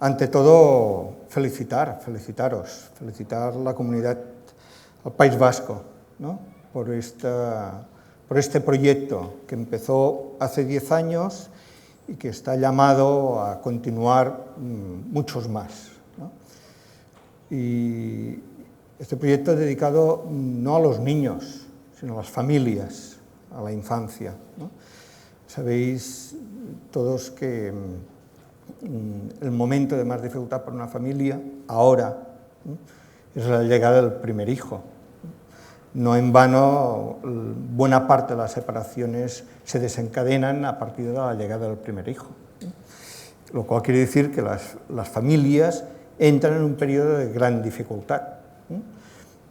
ante todo, felicitar la comunidad, al País Vasco, ¿no? por este proyecto que empezó hace 10 años y que está llamado a continuar muchos más, ¿no? Y este proyecto es dedicado no a los niños, sino a las familias, a la infancia, ¿no? Sabéis todos que el momento de más dificultad para una familia, ahora, es la llegada del primer hijo. No en vano, buena parte de las separaciones se desencadenan a partir de la llegada del primer hijo. Lo cual quiere decir que las familias entran en un periodo de gran dificultad,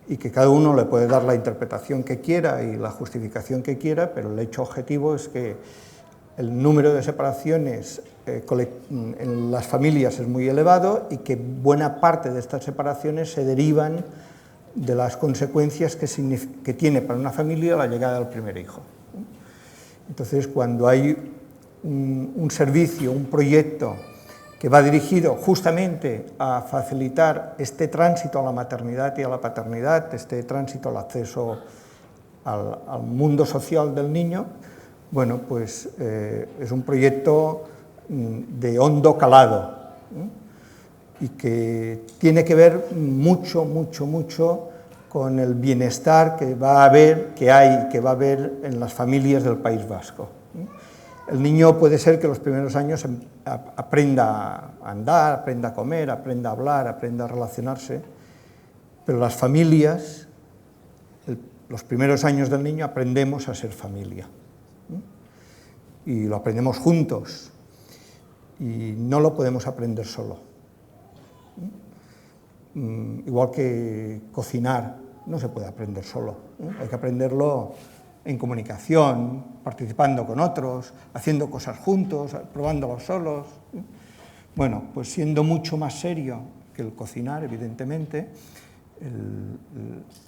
y que cada uno le puede dar la interpretación que quiera y la justificación que quiera, pero el hecho objetivo es que el número de separaciones en las familias es muy elevado y que buena parte de estas separaciones se derivan de las consecuencias que tiene para una familia la llegada del primer hijo. Entonces, cuando hay un servicio, un proyecto que va dirigido justamente a facilitar este tránsito a la maternidad y a la paternidad, este tránsito al acceso al mundo social del niño, bueno, pues es un proyecto de hondo calado, y que tiene que ver mucho con el bienestar que va a haber en las familias del País Vasco. El niño puede ser que los primeros años aprenda a andar, aprenda a comer, aprenda a hablar, aprenda a relacionarse, pero las familias, los primeros años del niño aprendemos a ser familia. Y lo aprendemos juntos, y no lo podemos aprender solo. Igual que cocinar, no se puede aprender solo, hay que aprenderlo en comunicación, participando con otros, haciendo cosas juntos, probándolo solos. Bueno, pues siendo mucho más serio que el cocinar, evidentemente, el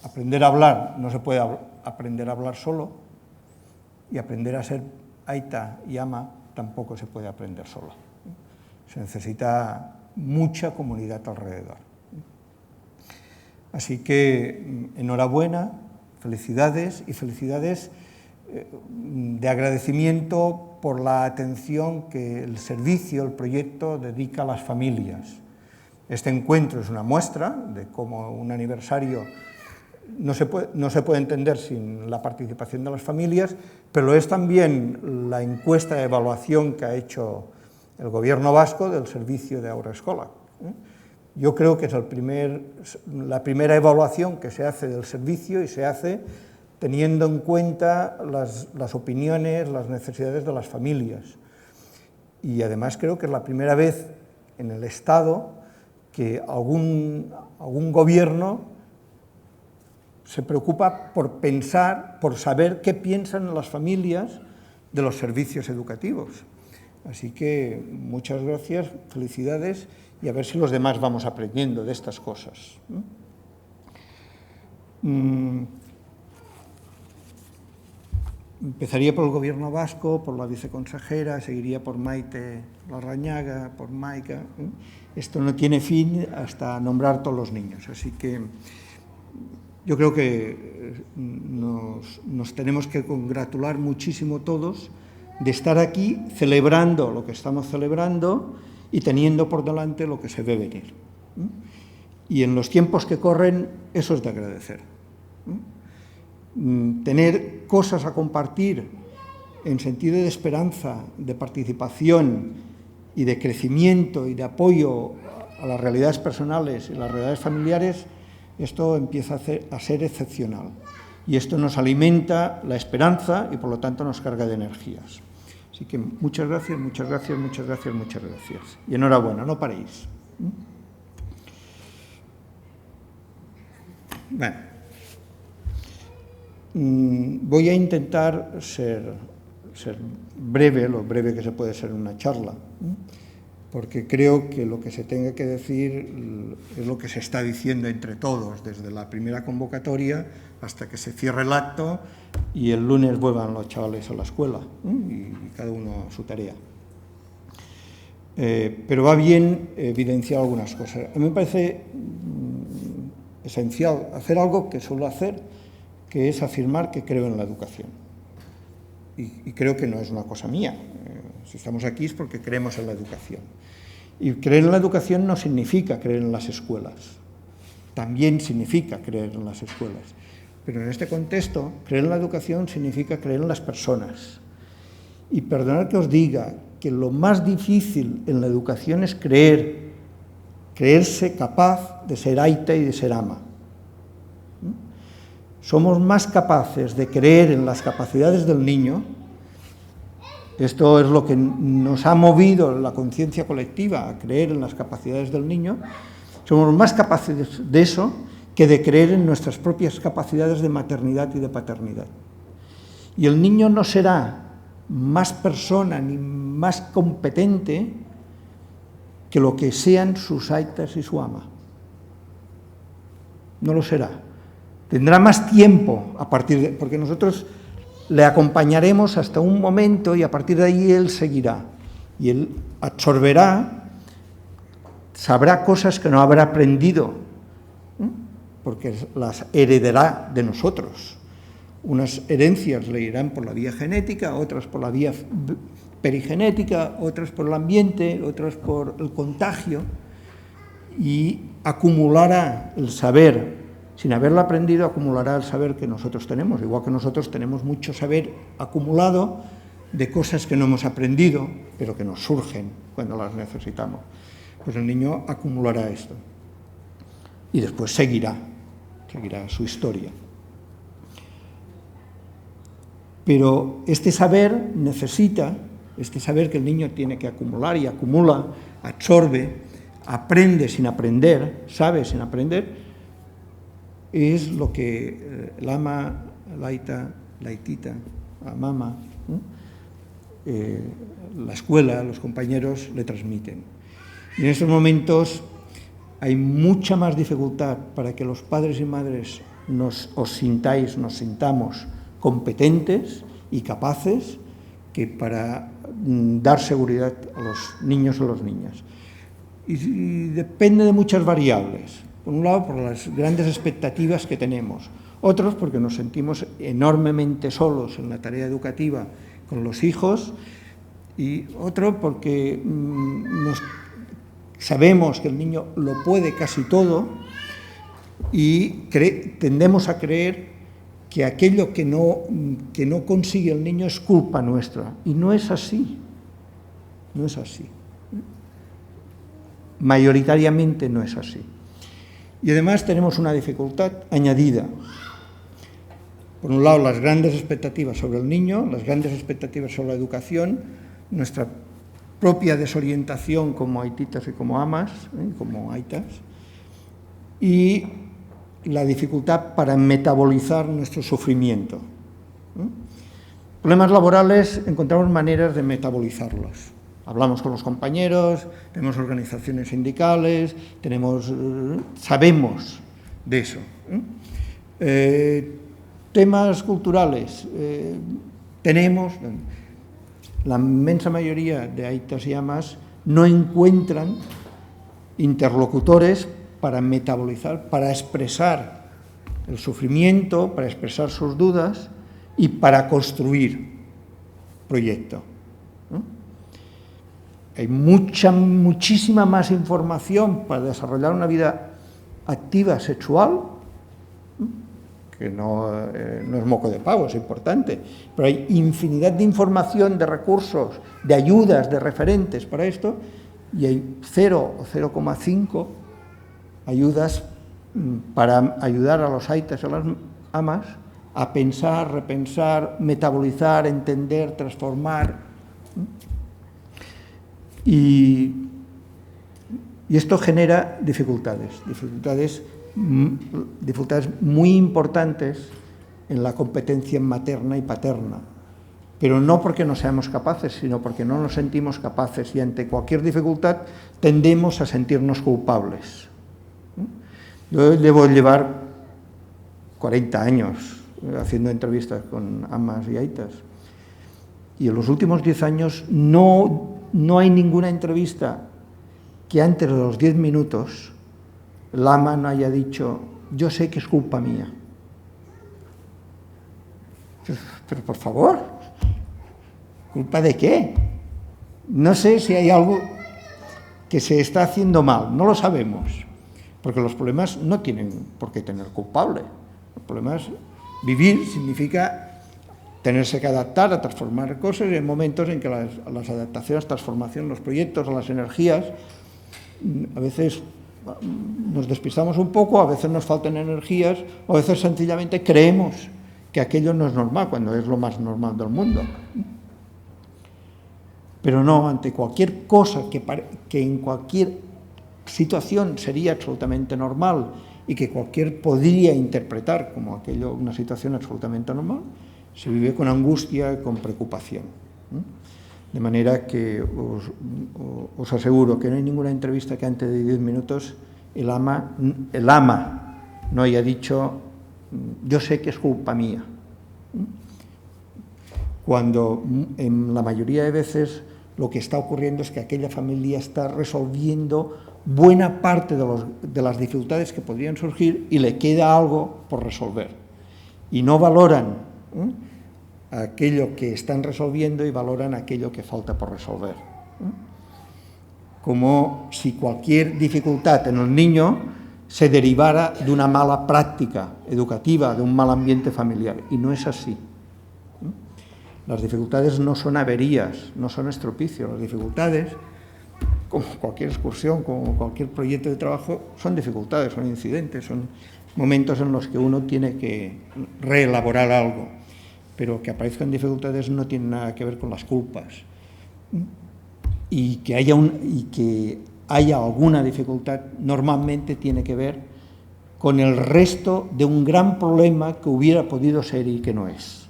aprender a hablar, no se puede aprender a hablar solo, y aprender a ser aita y ama tampoco se puede aprender solo. Se necesita mucha comunidad alrededor. Así que enhorabuena, felicidades de agradecimiento por la atención que el servicio, el proyecto dedica a las familias. Este encuentro es una muestra de cómo un aniversario no se puede entender sin la participación de las familias, pero es también la encuesta de evaluación que ha hecho el Gobierno vasco del servicio de haurreskolak. Yo creo que es la primera evaluación que se hace del servicio, y se hace teniendo en cuenta las opiniones, las necesidades de las familias. Y además creo que es la primera vez en el Estado que algún gobierno se preocupa por pensar, por saber qué piensan las familias de los servicios educativos. Así que muchas gracias, felicidades, y a ver si los demás vamos aprendiendo de estas cosas. Empezaría por el Gobierno vasco, por la viceconsejera, seguiría por Maite Larrañaga, por Maika. Esto no tiene fin hasta nombrar todos los niños, así que yo creo que nos tenemos que congratular muchísimo todos de estar aquí celebrando lo que estamos celebrando y teniendo por delante lo que se ve venir. Y en los tiempos que corren, eso es de agradecer. Tener cosas a compartir en sentido de esperanza, de participación y de crecimiento y de apoyo a las realidades personales y las realidades familiares, esto empieza a ser excepcional. Y esto nos alimenta la esperanza y, por lo tanto, nos carga de energías. Así que muchas gracias. Y enhorabuena, no paréis. Bueno, voy a intentar ser breve, lo breve que se puede ser en una charla, porque creo que lo que se tenga que decir es lo que se está diciendo entre todos, desde la primera convocatoria hasta que se cierre el acto y el lunes vuelvan los chavales a la escuela, y cada uno a su tarea. pero va bien evidenciar algunas cosas. A mí me parece esencial hacer algo que suelo hacer, que es afirmar que creo en la educación. Y creo que no es una cosa mía. Si estamos aquí es porque creemos en la educación. Y creer en la educación no significa creer en las escuelas. También significa creer en las escuelas. Pero en este contexto, creer en la educación significa creer en las personas. Y perdonad que os diga que lo más difícil en la educación es creerse capaz de ser aita y de ser ama. Somos más capaces de creer en las capacidades del niño. Esto es lo que nos ha movido la conciencia colectiva, a creer en las capacidades del niño. Somos más capaces de eso que de creer en nuestras propias capacidades de maternidad y de paternidad. Y el niño no será más persona ni más competente que lo que sean sus aitas y su ama. No lo será. Tendrá más tiempo a partir de... porque nosotros le acompañaremos hasta un momento y a partir de ahí él seguirá. Y él absorberá, sabrá cosas que no habrá aprendido, porque las heredará de nosotros. Unas herencias le irán por la vía genética, otras por la vía perigenética, otras por el ambiente, otras por el contagio, y acumulará el saber. Sin haberlo aprendido, acumulará el saber que nosotros tenemos, igual que nosotros tenemos mucho saber acumulado de cosas que no hemos aprendido, pero que nos surgen cuando las necesitamos. Pues el niño acumulará esto y después seguirá su historia. Pero este saber este saber que el niño tiene que acumular y acumula, absorbe, aprende sin aprender, sabe sin aprender, es lo que el ama, la aita, la aitita, la mama, la escuela, los compañeros le transmiten. Y en estos momentos hay mucha más dificultad para que los padres y madres nos sintamos competentes y capaces que para dar seguridad a los niños o las niñas. Y depende de muchas variables. Por un lado, por las grandes expectativas que tenemos. Otros, porque nos sentimos enormemente solos en la tarea educativa con los hijos. Y otro, porque sabemos que el niño lo puede casi todo y tendemos a creer que aquello que no consigue el niño es culpa nuestra. Y no es así. No es así. Mayoritariamente no es así. Y además tenemos una dificultad añadida. Por un lado, las grandes expectativas sobre el niño, las grandes expectativas sobre la educación, nuestra propia desorientación como aititas y como amas, como aitas, y la dificultad para metabolizar nuestro sufrimiento. Problemas laborales, encontramos maneras de metabolizarlos. Hablamos con los compañeros, tenemos organizaciones sindicales, sabemos de eso. Temas culturales, tenemos... La inmensa mayoría de aitas y amas no encuentran interlocutores para metabolizar, para expresar el sufrimiento, para expresar sus dudas y para construir proyecto. Hay muchísima más información para desarrollar una vida activa sexual, que no es moco de pavo, es importante, pero hay infinidad de información, de recursos, de ayudas, de referentes para esto, y hay 0 o 0,5 ayudas para ayudar a los aitas y a las amas a pensar, repensar, metabolizar, entender, transformar. Y esto genera dificultades muy importantes en la competencia materna y paterna, pero no porque no seamos capaces, sino porque no nos sentimos capaces y ante cualquier dificultad tendemos a sentirnos culpables. Yo debo llevar 40 años haciendo entrevistas con amas y aitas y en los últimos 10 años no no hay ninguna entrevista que antes de los 10 minutos el ama no haya dicho, yo sé que es culpa mía. Pero por favor, ¿culpa de qué? No sé si hay algo que se está haciendo mal, no lo sabemos, porque los problemas no tienen por qué tener culpable. Los problemas, vivir significa tenerse que adaptar a transformar cosas, y hay momentos en que las adaptaciones, transformación, los proyectos, las energías, a veces nos despistamos un poco, a veces nos faltan energías, o a veces sencillamente creemos que aquello no es normal, cuando es lo más normal del mundo. Pero no, ante cualquier cosa que en cualquier situación sería absolutamente normal y que cualquier podría interpretar como aquello una situación absolutamente normal, se vive con angustia y con preocupación. De manera que os aseguro que no hay ninguna entrevista que antes de 10 minutos el ama no haya dicho, yo sé que es culpa mía. Cuando en la mayoría de veces lo que está ocurriendo es que aquella familia está resolviendo buena parte de las dificultades que podrían surgir y le queda algo por resolver. Y no valoran aquello que están resolviendo y valoran aquello que falta por resolver. Como si cualquier dificultad en el niño se derivara de una mala práctica educativa, de un mal ambiente familiar. Y no es así. Las dificultades no son averías, no son estropicios. Las dificultades, como cualquier excursión, como cualquier proyecto de trabajo, son dificultades, son incidentes, son momentos en los que uno tiene que reelaborar algo. Pero que aparezcan dificultades no tiene nada que ver con las culpas. Y que haya alguna dificultad normalmente tiene que ver con el resto de un gran problema que hubiera podido ser y que no es.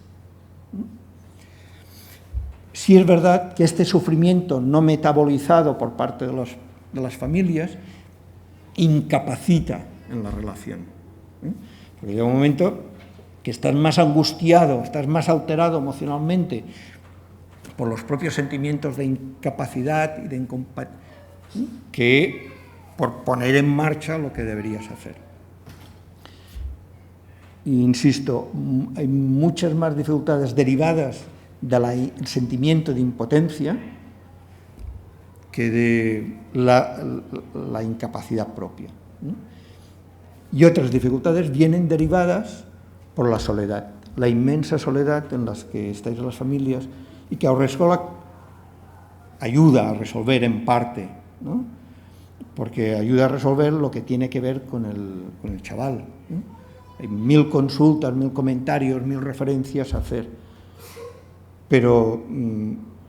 Sí es verdad que este sufrimiento no metabolizado por parte de las familias incapacita en la relación. Porque llega un momento que estás más angustiado, estás más alterado emocionalmente por los propios sentimientos de incapacidad y de incompatibilidad que por poner en marcha lo que deberías hacer. Insisto, hay muchas más dificultades derivadas del sentimiento de impotencia que de la incapacidad propia. Y otras dificultades vienen derivadas por la soledad, la inmensa soledad en la que estáis las familias y que Haurreskolak ayuda a resolver en parte, ¿no? Porque ayuda a resolver lo que tiene que ver con el chaval. Hay 1000 consultas, 1000 comentarios, 1000 referencias a hacer. Pero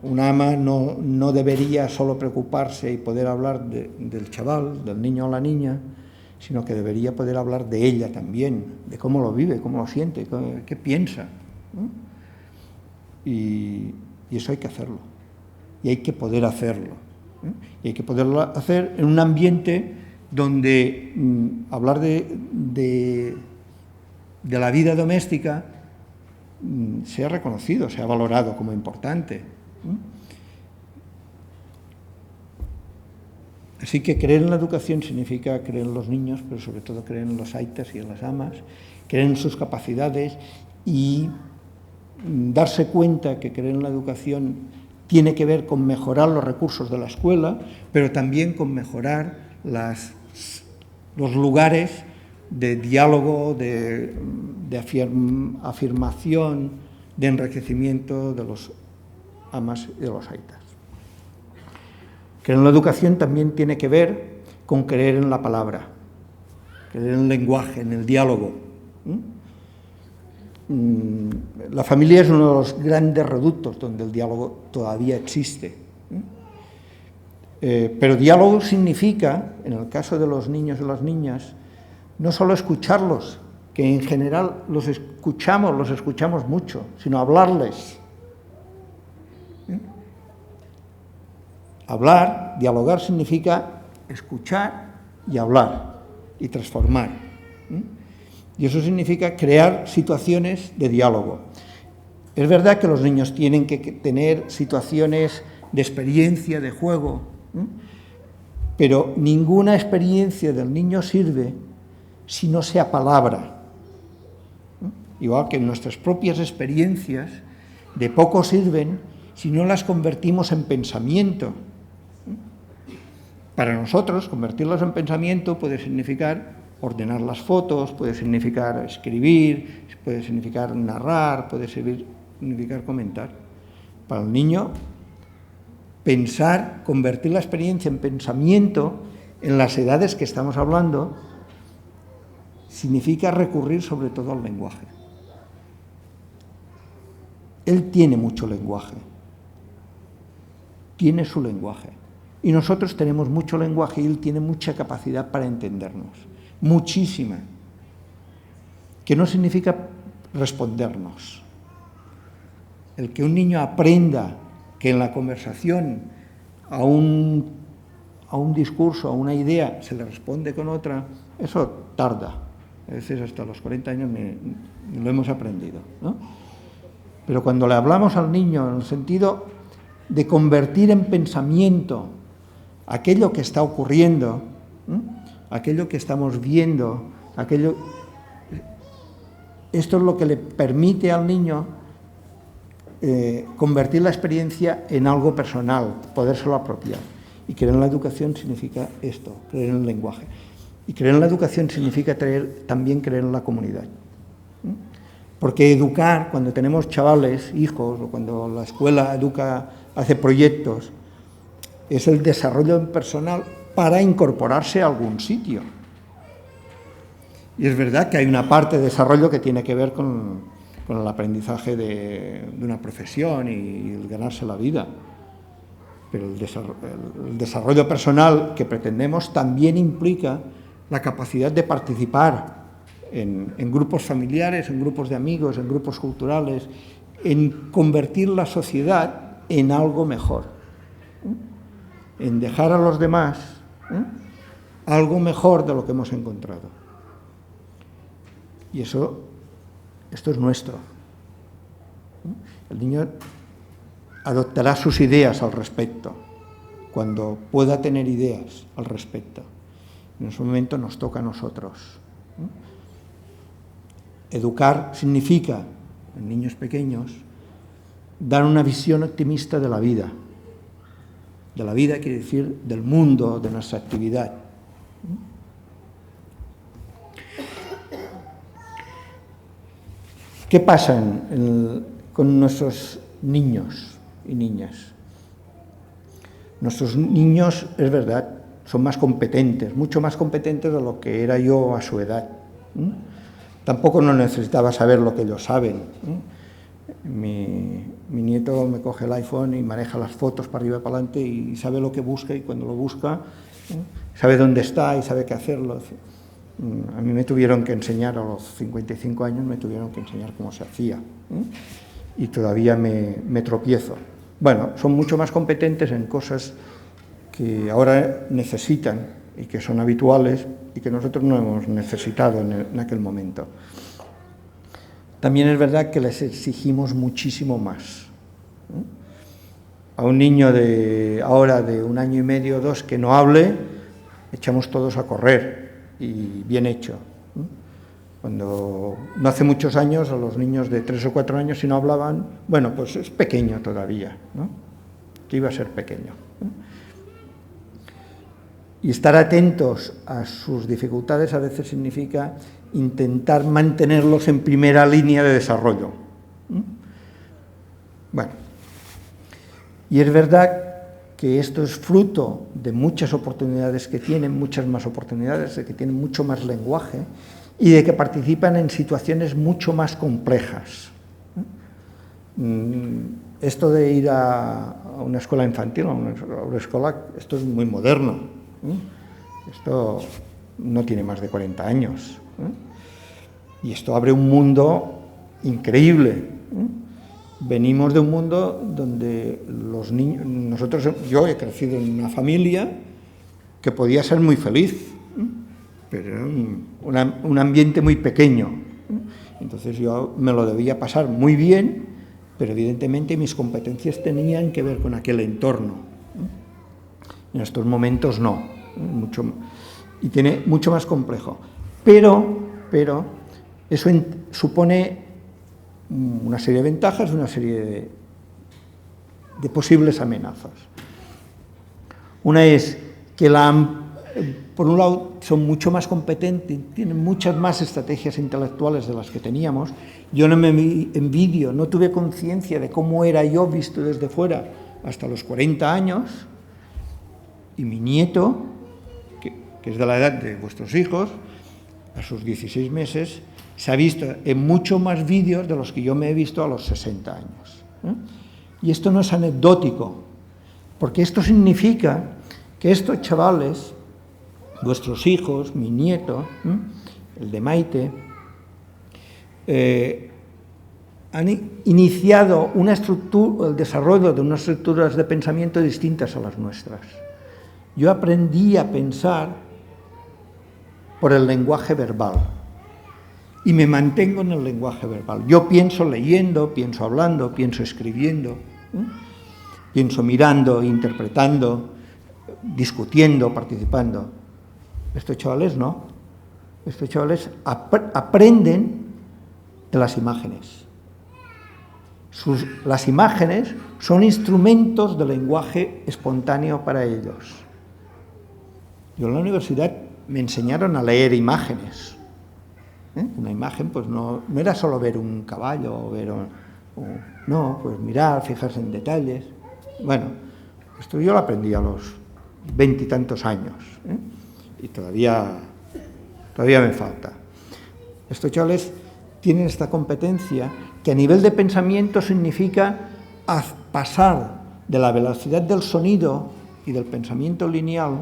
una ama no debería solo preocuparse y poder hablar del chaval, del niño o la niña, sino que debería poder hablar de ella también, de cómo lo vive, cómo lo siente, qué piensa, ¿no? Y eso hay que hacerlo, y hay que poder hacerlo, ¿eh? Y hay que poderlo hacer en un ambiente donde hablar de la vida doméstica sea reconocido, sea valorado como importante. Así que creer en la educación significa creer en los niños, pero sobre todo creer en los aitas y en las amas, creer en sus capacidades y darse cuenta que creer en la educación tiene que ver con mejorar los recursos de la escuela, pero también con mejorar los lugares de diálogo, de afirmación, de enriquecimiento de los amas y de los aitas. Creer en la educación también tiene que ver con creer en la palabra, creer en el lenguaje, en el diálogo. La familia es uno de los grandes reductos donde el diálogo todavía existe. Pero diálogo significa, en el caso de los niños y las niñas, no solo escucharlos, que en general los escuchamos mucho, sino hablarles. Hablar, dialogar, significa escuchar y hablar y transformar. Y eso significa crear situaciones de diálogo. Es verdad que los niños tienen que tener situaciones de experiencia, de juego, pero ninguna experiencia del niño sirve si no sea palabra. Igual que nuestras propias experiencias de poco sirven si no las convertimos en pensamiento. Para nosotros, convertirlas en pensamiento puede significar ordenar las fotos, puede significar escribir, puede significar narrar, puede significar comentar. Para el niño, pensar, convertir la experiencia en pensamiento en las edades que estamos hablando, significa recurrir sobre todo al lenguaje. Él tiene mucho lenguaje, tiene su lenguaje. Y nosotros tenemos mucho lenguaje y él tiene mucha capacidad para entendernos, muchísima, que no significa respondernos. El que un niño aprenda que en la conversación a un discurso, a una idea, se le responde con otra, eso tarda. A veces hasta los 40 años ni lo hemos aprendido, ¿no? Pero cuando le hablamos al niño en el sentido de convertir en pensamiento aquello que está ocurriendo, aquello que estamos viendo, esto es lo que le permite al niño convertir la experiencia en algo personal, podérselo apropiar. Y creer en la educación significa esto, creer en el lenguaje. Y creer en la educación significa también creer en la comunidad. Porque educar, cuando tenemos chavales, hijos, o cuando la escuela educa, hace proyectos, es el desarrollo personal para incorporarse a algún sitio. Y es verdad que hay una parte de desarrollo que tiene que ver con el aprendizaje de una profesión y el ganarse la vida. Pero el desarrollo personal que pretendemos también implica la capacidad de participar en grupos familiares, en grupos de amigos, en grupos culturales, en convertir la sociedad en algo mejor, en dejar a los demás algo mejor de lo que hemos encontrado. Y esto es nuestro. El niño adoptará sus ideas al respecto, cuando pueda tener ideas al respecto. En ese momento nos toca a nosotros. Educar significa, en niños pequeños, dar una visión optimista de la vida. De la vida quiere decir del mundo, de nuestra actividad. ¿Qué pasa con nuestros niños y niñas? Nuestros niños, es verdad, son más competentes, mucho más competentes de lo que era yo a su edad. Tampoco no necesitaba saber lo que ellos saben. Mi nieto me coge el iPhone y maneja las fotos para arriba y para adelante y sabe lo que busca, y cuando lo busca sabe dónde está y sabe qué hacerlo. A mí me tuvieron que enseñar, a los 55 años me tuvieron que enseñar cómo se hacía, y todavía me tropiezo. Bueno, son mucho más competentes en cosas que ahora necesitan y que son habituales y que nosotros no hemos necesitado en aquel momento. También es verdad que les exigimos muchísimo más. A un niño ahora de 1 año y medio o 2 que no hable, echamos todos a correr, y bien hecho. Cuando no hace muchos años, a los niños de 3 o 4 años, si no hablaban, bueno, pues es pequeño todavía, ¿no? Que iba a ser pequeño. Y estar atentos a sus dificultades a veces significa intentar mantenerlos en primera línea de desarrollo. Bueno, y es verdad que esto es fruto de muchas oportunidades que tienen, muchas más oportunidades, de que tienen mucho más lenguaje y de que participan en situaciones mucho más complejas. Esto de ir a una escuela infantil, a una escuela, esto es muy moderno. Esto no tiene más de 40 años. Y esto abre un mundo increíble. Venimos de un mundo donde los niños, yo he crecido en una familia que podía ser muy feliz, pero era un ambiente muy pequeño. Entonces yo me lo debía pasar muy bien pero evidentemente mis competencias tenían que ver con aquel entorno. En estos momentos no, y tiene mucho más complejo. Pero eso supone una serie de ventajas y una serie de posibles amenazas. Una es que por un lado son mucho más competentes, tienen muchas más estrategias intelectuales de las que teníamos. Yo no me envidio, no tuve conciencia de cómo era yo visto desde fuera hasta los 40 años, y mi nieto, que es de la edad de vuestros hijos, a sus 16 meses, se ha visto en mucho más vídeos de los que yo me he visto a los 60 años. Y esto no es anecdótico, porque esto significa que estos chavales, vuestros hijos, mi nieto, el de Maite, han iniciado el desarrollo de unas estructuras de pensamiento distintas a las nuestras. Yo aprendí a pensar por el lenguaje verbal y me mantengo en el lenguaje verbal. Yo pienso leyendo, pienso hablando, pienso escribiendo, pienso mirando, interpretando, discutiendo, participando. Estos chavales no. Estos chavales aprenden de las imágenes. Las imágenes son instrumentos de lenguaje espontáneo para ellos. Yo en la universidad me enseñaron a leer imágenes. Una imagen pues no era solo ver un caballo, no, pues mirar, fijarse en detalles. Bueno, esto yo lo aprendí a los 20 y tantos años, y todavía me falta. Estos chavales tienen esta competencia que a nivel de pensamiento significa pasar de la velocidad del sonido y del pensamiento lineal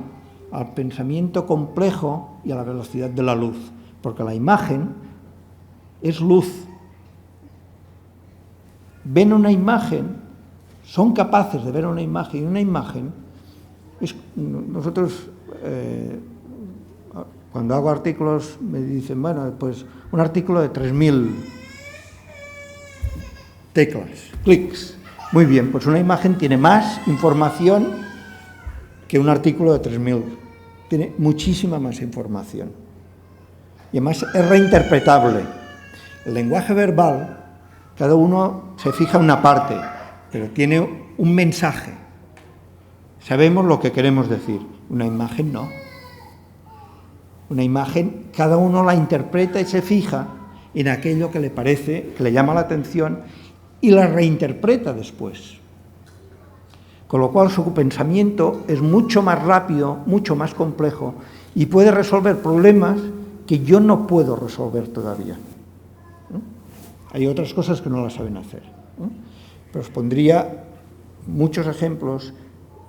al pensamiento complejo y a la velocidad de la luz, porque la imagen es luz. Ven una imagen, son capaces de ver una imagen, y una imagen nosotros cuando hago artículos me dicen, bueno, pues un artículo de 3.000 teclas, clics. Muy bien, pues una imagen tiene más información que un artículo de 3.000. Tiene muchísima más información. Y además es reinterpretable. El lenguaje verbal, cada uno se fija en una parte, pero tiene un mensaje. Sabemos lo que queremos decir. Una imagen no. Una imagen, cada uno la interpreta y se fija en aquello que le parece, que le llama la atención, y la reinterpreta después. Con lo cual su pensamiento es mucho más rápido, mucho más complejo, y puede resolver problemas que yo no puedo resolver todavía. Hay otras cosas que no las saben hacer. Pero os pondría muchos ejemplos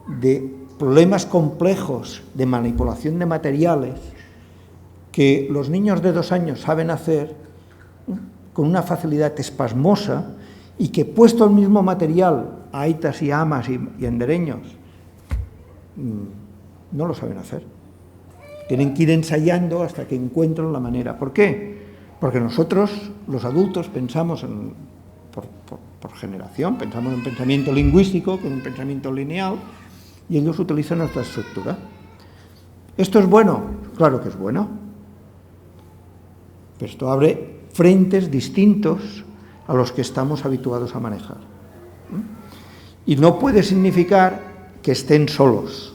de problemas complejos de manipulación de materiales que los niños de 2 años saben hacer con una facilidad espasmosa, y que puesto el mismo material a aitas y amas y andereños, no lo saben hacer. Tienen que ir ensayando hasta que encuentren la manera. ¿Por qué? Porque nosotros, los adultos, pensamos por generación, pensamos en pensamiento lingüístico, con un pensamiento lineal, y ellos utilizan nuestra estructura. ¿Esto es bueno? Claro que es bueno. Pero esto abre frentes distintos a los que estamos habituados a manejar. Y no puede significar que estén solos.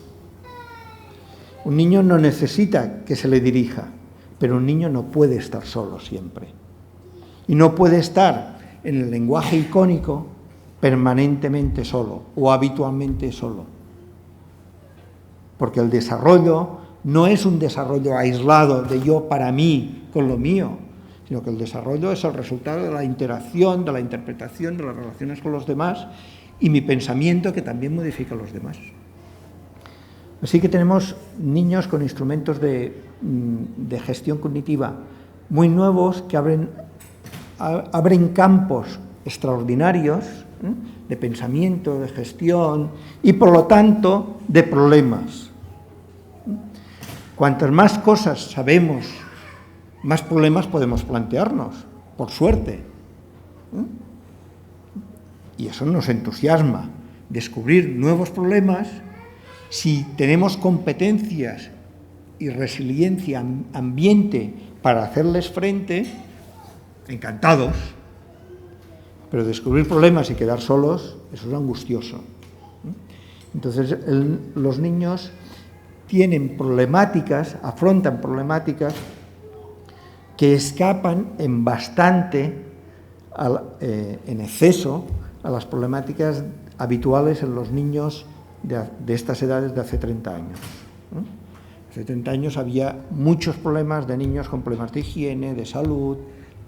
Un niño no necesita que se le dirija, pero un niño no puede estar solo siempre. Y no puede estar en el lenguaje icónico permanentemente solo o habitualmente solo. Porque el desarrollo no es un desarrollo aislado de yo para mí con lo mío, sino que el desarrollo es el resultado de la interacción, de la interpretación, de las relaciones con los demás y mi pensamiento, que también modifica a los demás. Así que tenemos niños con instrumentos de gestión cognitiva muy nuevos que abren campos extraordinarios de pensamiento, de gestión y, por lo tanto, de problemas. Cuantas más cosas sabemos, más problemas podemos plantearnos, por suerte. y eso nos entusiasma, descubrir nuevos problemas. Si tenemos competencias y resiliencia ambiente para hacerles frente, encantados, pero descubrir problemas y quedar solos, eso es angustioso. Entonces, los niños tienen problemáticas, afrontan problemáticas que escapan en bastante, en exceso, a las problemáticas habituales en los niños de estas edades de hace 30 años. Hace 30 años había muchos problemas de niños con problemas de higiene, de salud,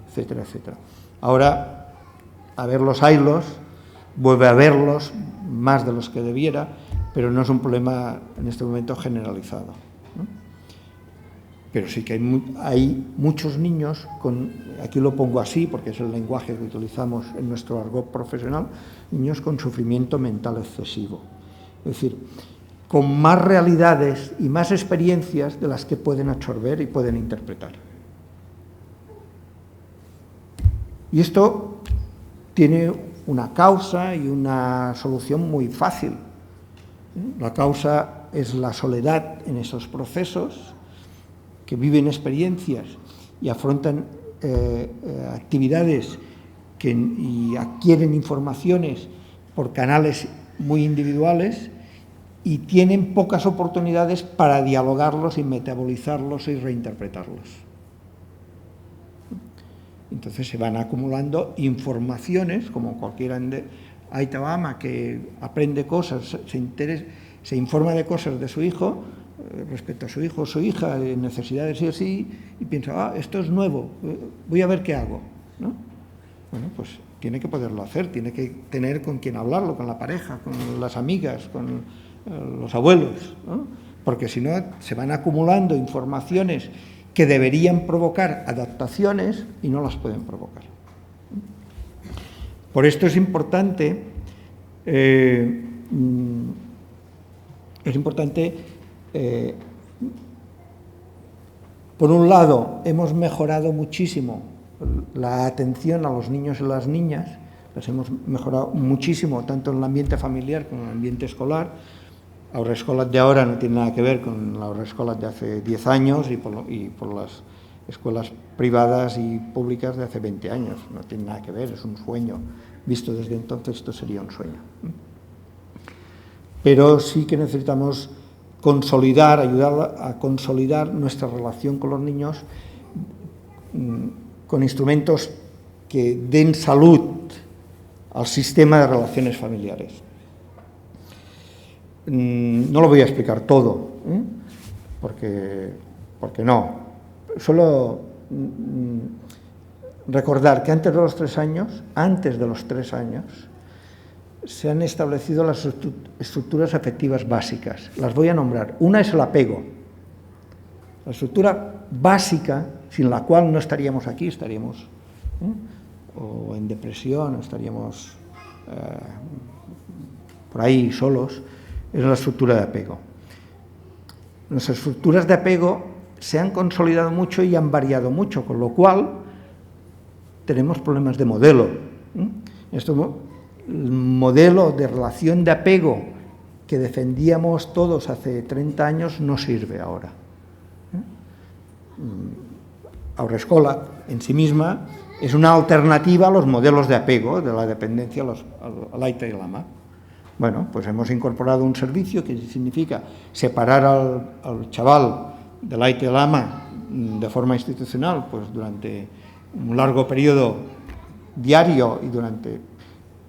etcétera, etcétera. Ahora, a verlos haylos, vuelve a verlos más de los que debiera, pero no es un problema en este momento generalizado, ¿no? Pero sí que hay muchos niños, aquí lo pongo así porque es el lenguaje que utilizamos en nuestro argot profesional, niños con sufrimiento mental excesivo. Es decir, con más realidades y más experiencias de las que pueden absorber y pueden interpretar. Y esto tiene una causa y una solución muy fácil. La causa es la soledad en esos procesos, que viven experiencias y afrontan actividades y adquieren informaciones por canales muy individuales y tienen pocas oportunidades para dialogarlos y metabolizarlos y reinterpretarlos. Entonces se van acumulando informaciones, como cualquiera de Aita o Ama que aprende cosas, se informa de cosas de su hijo, respecto a su hijo o su hija, necesidades y así, y piensa, esto es nuevo, voy a ver qué hago, ¿no? Bueno, pues tiene que poderlo hacer, tiene que tener con quien hablarlo, con la pareja, con las amigas, con los abuelos, ¿no? Porque si no se van acumulando informaciones que deberían provocar adaptaciones y no las pueden provocar. Por esto es importante por un lado, hemos mejorado muchísimo la atención a los niños y las niñas, las hemos mejorado muchísimo, tanto en el ambiente familiar como en el ambiente escolar. La haurreskolak de ahora no tiene nada que ver con la haurreskolak de hace 10 años y por las escuelas privadas y públicas de hace 20 años. No tiene nada que ver, es un sueño. Visto desde entonces, esto sería un sueño. Pero sí que necesitamos ayudar a consolidar nuestra relación con los niños con instrumentos que den salud al sistema de relaciones familiares. No lo voy a explicar todo, porque no. Solo recordar que antes de los 3 años, se han establecido las estructuras afectivas básicas. Las voy a nombrar. Una es el apego. La estructura básica, sin la cual no estaríamos aquí, estaríamos o en depresión, estaríamos por ahí solos, es la estructura de apego. Nuestras estructuras de apego se han consolidado mucho y han variado mucho, con lo cual tenemos problemas de modelo. El modelo de relación de apego que defendíamos todos hace 30 años no sirve ahora. Haurreskolak en sí misma es una alternativa a los modelos de apego, de la dependencia al Aita y al Ama. Bueno, pues hemos incorporado un servicio que significa separar al chaval del Aita y al Ama de forma institucional, pues durante un largo periodo diario y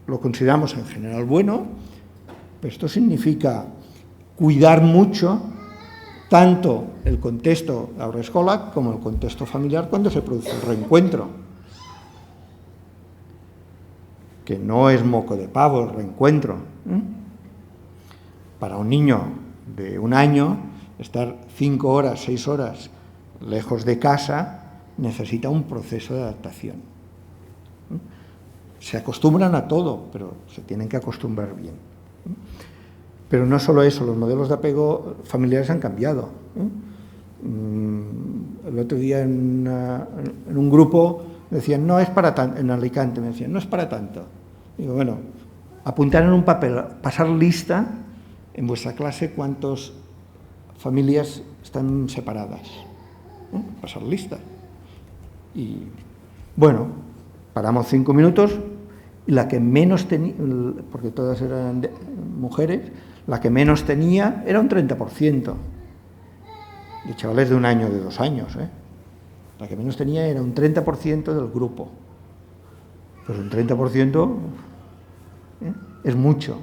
lo consideramos en general bueno, pero esto significa cuidar mucho tanto el contexto de haurreskolak como el contexto familiar cuando se produce el reencuentro, que no es moco de pavo el reencuentro. Para un niño de 1 año, estar 5 horas, 6 horas lejos de casa necesita un proceso de adaptación. Se acostumbran a todo, pero se tienen que acostumbrar bien. Pero no solo eso, los modelos de apego familiares han cambiado. El otro día en un grupo decían, no es para tanto, en Alicante me decían, no es para tanto. Digo, bueno, apuntar en un papel, pasar lista en vuestra clase cuántas familias están separadas. Pasar lista. Y bueno, paramos 5 minutos y la que menos tenía, porque todas eran mujeres, la que menos tenía era un 30%. De chavales de 1 año, de 2 años. La que menos tenía era un 30% del grupo. Pues un 30% es mucho.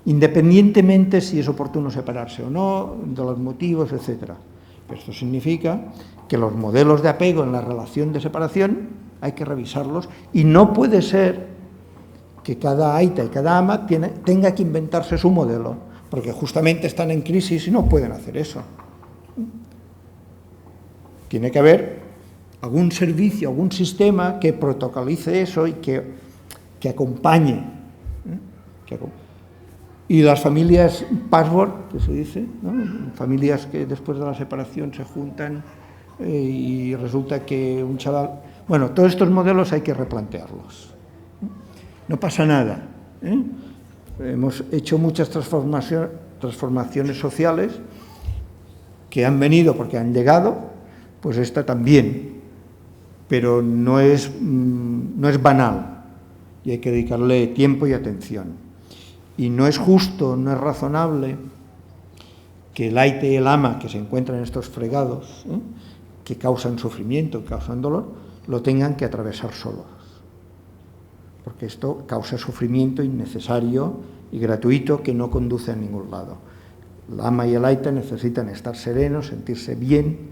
Independientemente si es oportuno separarse o no, de los motivos, etc. Pero esto significa que los modelos de apego en la relación de separación hay que revisarlos y no puede ser que cada aita y cada ama tenga que inventarse su modelo, porque justamente están en crisis y no pueden hacer eso. Tiene que haber algún servicio, algún sistema que protocolice eso y que acompañe. Y las familias patchwork, que se dice, ¿no? Familias que después de la separación se juntan y resulta que un chaval... Bueno, todos estos modelos hay que replantearlos. No pasa nada. Hemos hecho muchas transformaciones sociales que han venido porque han llegado, pues esta también, pero no es banal y hay que dedicarle tiempo y atención. Y no es justo, no es razonable que el aite y el ama que se encuentran en estos fregados, que causan sufrimiento, que causan dolor, lo tengan que atravesar solos. Porque esto causa sufrimiento innecesario y gratuito que no conduce a ningún lado. El ama y el aita necesitan estar serenos, sentirse bien,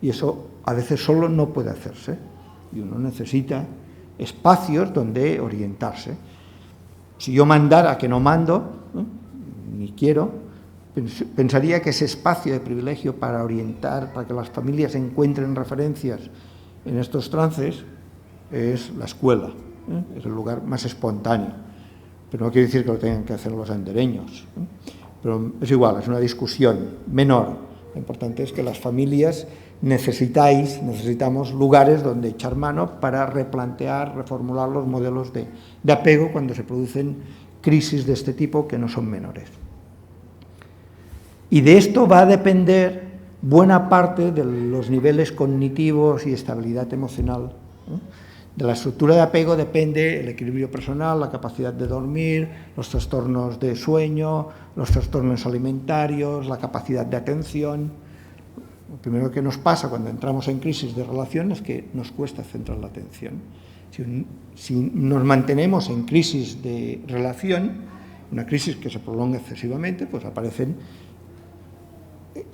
y eso a veces solo no puede hacerse. Y uno necesita espacios donde orientarse. Si yo mandara que no mando, ni quiero, pensaría que ese espacio de privilegio para orientar, para que las familias encuentren referencias en estos trances, es la escuela, es el lugar más espontáneo. Pero no quiere decir que lo tengan que hacer los andereños. Pero es igual, es una discusión menor. Lo importante es que las familias necesitamos lugares donde echar mano para replantear, reformular los modelos de apego cuando se producen crisis de este tipo que no son menores. Y de esto va a depender buena parte de los niveles cognitivos y estabilidad emocional. De la estructura de apego depende el equilibrio personal, la capacidad de dormir, los trastornos de sueño, los trastornos alimentarios, la capacidad de atención. Lo primero que nos pasa cuando entramos en crisis de relación es que nos cuesta centrar la atención. Si nos mantenemos en crisis de relación, una crisis que se prolonga excesivamente, pues aparecen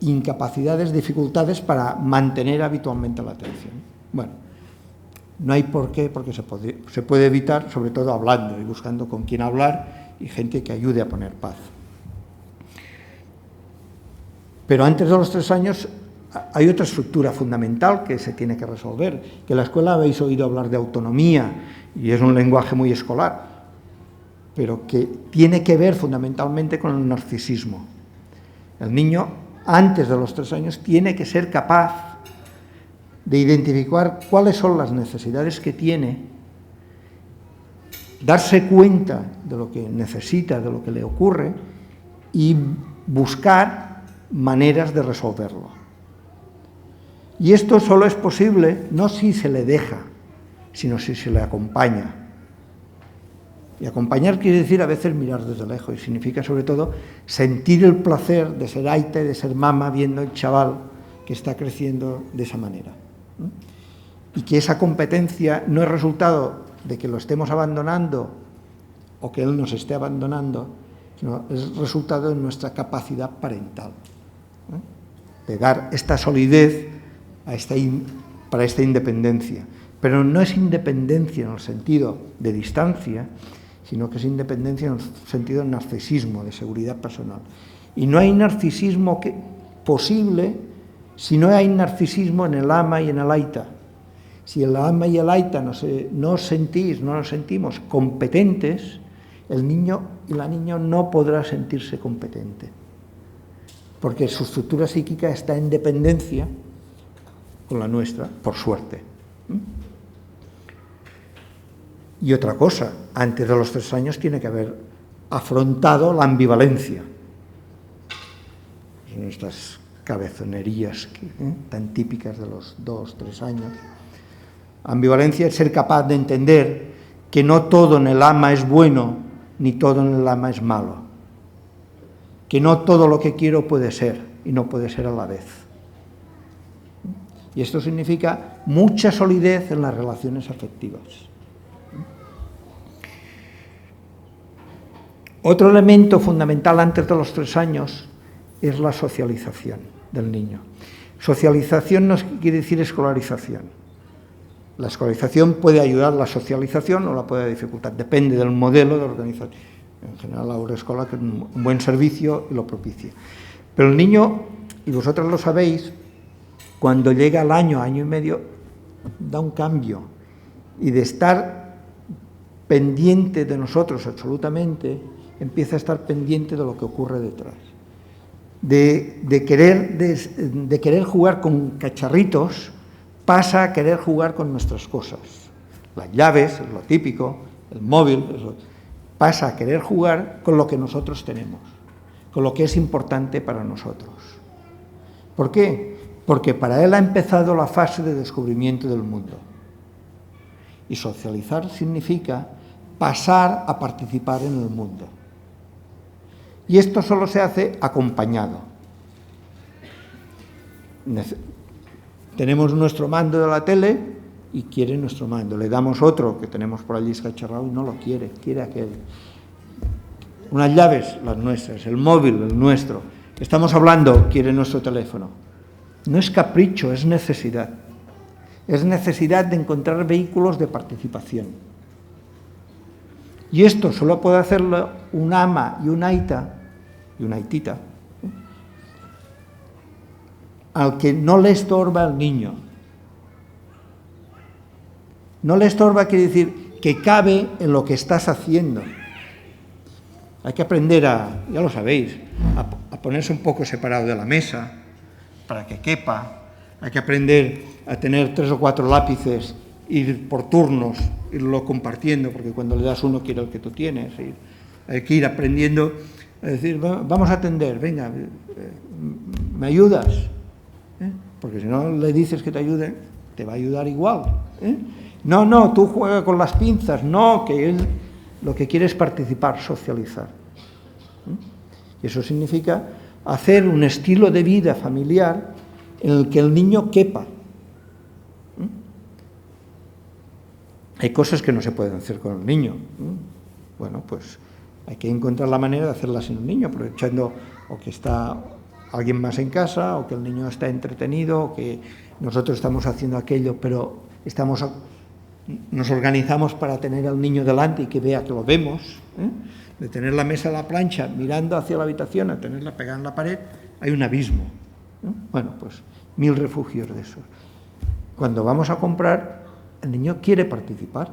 incapacidades, dificultades para mantener habitualmente la atención. Bueno, no hay por qué, porque se puede evitar, sobre todo hablando y buscando con quién hablar y gente que ayude a poner paz. Pero antes de los 3 años hay otra estructura fundamental que se tiene que resolver, que en la escuela habéis oído hablar de autonomía y es un lenguaje muy escolar, pero que tiene que ver fundamentalmente con el narcisismo. El niño, antes de los 3 años, tiene que ser capaz de identificar cuáles son las necesidades que tiene, darse cuenta de lo que necesita, de lo que le ocurre y buscar maneras de resolverlo. Y esto solo es posible no si se le deja, sino si se le acompaña. Y acompañar quiere decir a veces mirar desde lejos y significa sobre todo sentir el placer de ser aita y de ser mama viendo el chaval que está creciendo de esa manera. Y que esa competencia no es resultado de que lo estemos abandonando o que él nos esté abandonando, sino es resultado de nuestra capacidad parental, de dar esta solidez para esta independencia. Pero no es independencia en el sentido de distancia, sino que es independencia en el sentido de narcisismo, de seguridad personal. Y no hay narcisismo posible si no hay narcisismo en el ama y en el aita. Si el ama y el aita no nos sentimos competentes, el niño y la niña no podrá sentirse competente, porque su estructura psíquica está en dependencia con la nuestra, por suerte. Y otra cosa, antes de los 3 años tiene que haber afrontado la ambivalencia. Son estas cabezonerías tan típicas de los 2, 3 años. Ambivalencia es ser capaz de entender que no todo en el ama es bueno, ni todo en el ama es malo. Que no todo lo que quiero puede ser, y no puede ser a la vez. Y esto significa mucha solidez en las relaciones afectivas. Otro elemento fundamental antes de los 3 años es la socialización del niño. Socialización no quiere decir escolarización. La escolarización puede ayudar a la socialización o la puede dificultar, depende del modelo de organización. En general, la Haurreskolak es un buen servicio y lo propicia. Pero el niño, y vosotros lo sabéis, cuando llega al año, año y medio, da un cambio. Y de estar pendiente de nosotros absolutamente, empieza a estar pendiente de lo que ocurre detrás. De querer jugar con cacharritos, pasa a querer jugar con nuestras cosas. Las llaves, es lo típico, el móvil, pasa a querer jugar con lo que nosotros tenemos, con lo que es importante para nosotros. ¿Por qué? Porque para él ha empezado la fase de descubrimiento del mundo. Y socializar significa pasar a participar en el mundo. Y esto solo se hace acompañado. Tenemos nuestro mando de la tele y quiere nuestro mando. Le damos otro que tenemos por allí escacharrado y no lo quiere, quiere aquel. Unas llaves, las nuestras, el móvil, el nuestro. Estamos hablando, quiere nuestro teléfono. No es capricho, es necesidad. Es necesidad de encontrar vehículos de participación. Y esto solo puede hacerlo un ama y una aitita, al que no le estorba al niño. No le estorba quiere decir que cabe en lo que estás haciendo. Hay que aprender ya lo sabéis, a ponerse un poco separado de la mesa para que quepa. Hay que aprender a tener 3 o 4 lápices, ir por turnos, irlo compartiendo, porque cuando le das uno quiere el que tú tienes. Hay que ir aprendiendo a decir, vamos a atender, venga, ¿me ayudas? Porque si no le dices que te ayude, te va a ayudar igual. No, tú juega con las pinzas, no, que él lo que quiere es participar, socializar. Y eso significa hacer un estilo de vida familiar en el que el niño quepa. Hay cosas que no se pueden hacer con el niño. Bueno, pues hay que encontrar la manera de hacerlas sin el niño, aprovechando o que está alguien más en casa, o que el niño está entretenido, o que nosotros estamos haciendo aquello, pero nos organizamos para tener al niño delante y que vea que lo vemos. De tener la mesa a la plancha mirando hacia la habitación a tenerla pegada en la pared, hay un abismo. Bueno, pues 1000 refugios de esos. Cuando vamos a comprar, el niño quiere participar,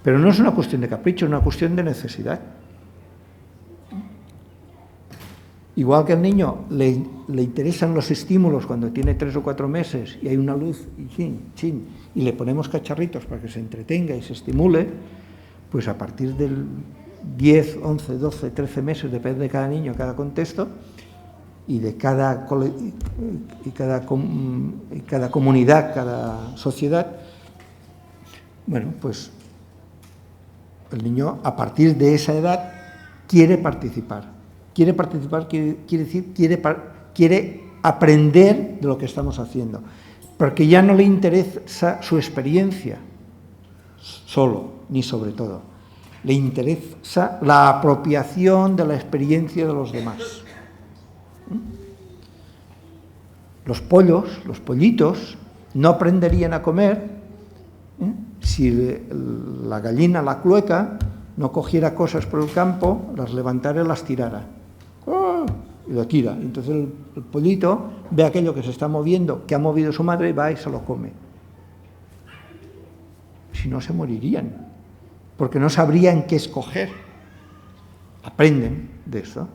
pero no es una cuestión de capricho, es una cuestión de necesidad. Igual que al niño le interesan los estímulos cuando tiene 3 o 4 meses y hay una luz y le ponemos cacharritos para que se entretenga y se estimule, pues a partir del 10, 11, 12, 13 meses, depende de cada niño, cada contexto, y de cada comunidad, cada sociedad, bueno, pues el niño a partir de esa edad quiere participar. Quiere participar, quiere decir, quiere aprender de lo que estamos haciendo, porque ya no le interesa su experiencia solo, ni sobre todo. Le interesa la apropiación de la experiencia de los demás. Los pollitos, no aprenderían a comer si la gallina, la clueca, no cogiera cosas por el campo, las levantara y las tirara. Y lo tira. Entonces el pollito ve aquello que se está moviendo, que ha movido su madre, y va y se lo come. Si no, se morirían, porque no sabrían qué escoger. Aprenden de eso.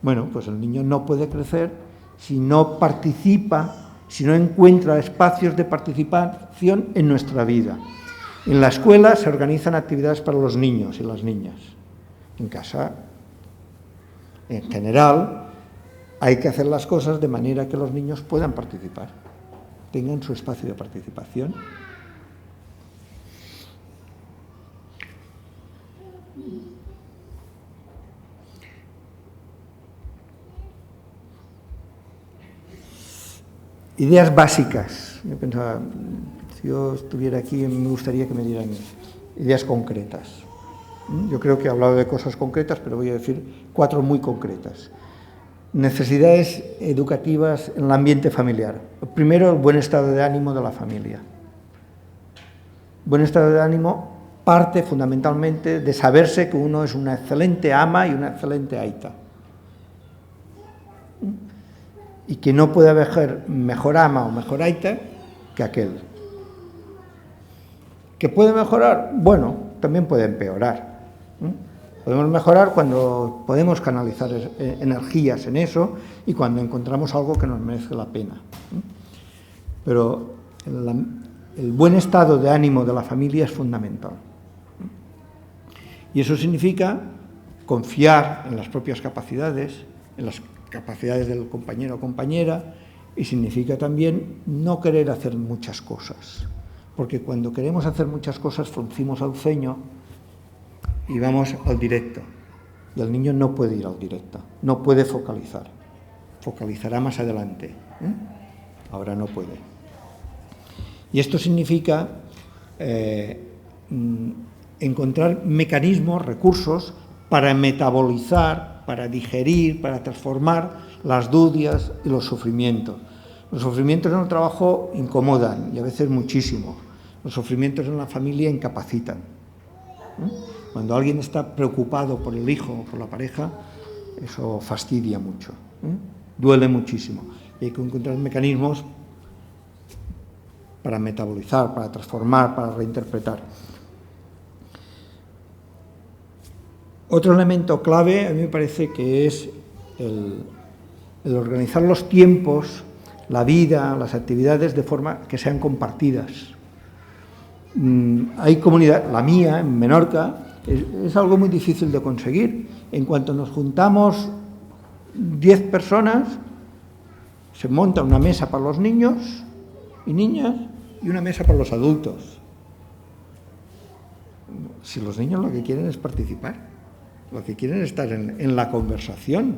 Bueno, pues el niño no puede crecer si no participa, si no encuentra espacios de participación en nuestra vida. En la escuela se organizan actividades para los niños y las niñas. En casa, en general, hay que hacer las cosas de manera que los niños puedan participar, tengan su espacio de participación. Ideas básicas. Yo pensaba, si yo estuviera aquí, me gustaría que me dieran ideas concretas. Yo creo que he hablado de cosas concretas, pero voy a decir 4 muy concretas. Necesidades educativas en el ambiente familiar. Primero, el buen estado de ánimo de la familia. Buen estado de ánimo parte fundamentalmente de saberse que uno es una excelente ama y una excelente aita. Y que no puede haber mejor ama o mejor aita que aquel. ¿Que puede mejorar? Bueno, también puede empeorar. Podemos mejorar cuando podemos canalizar energías en eso y cuando encontramos algo que nos merece la pena. Pero el buen estado de ánimo de la familia es fundamental. Y eso significa confiar en las propias capacidades, en las capacidades del compañero o compañera, y significa también no querer hacer muchas cosas. Porque cuando queremos hacer muchas cosas fruncimos el ceño y vamos al directo. Y el niño no puede ir al directo, no puede focalizar. Focalizará más adelante. Ahora no puede. Y esto significa encontrar mecanismos, recursos para metabolizar, para digerir, para transformar las dudas y los sufrimientos. Los sufrimientos en el trabajo incomodan y a veces muchísimo. Los sufrimientos en la familia incapacitan. Cuando alguien está preocupado por el hijo o por la pareja, eso fastidia mucho, duele muchísimo. Y hay que encontrar mecanismos para metabolizar, para transformar, para reinterpretar. Otro elemento clave a mí me parece que es el organizar los tiempos, la vida, las actividades de forma que sean compartidas. Hay comunidad, la mía, en Menorca, es algo muy difícil de conseguir. En cuanto nos juntamos 10 personas, se monta una mesa para los niños y niñas y una mesa para los adultos. Si los niños lo que quieren es participar, lo que quieren es estar en la conversación.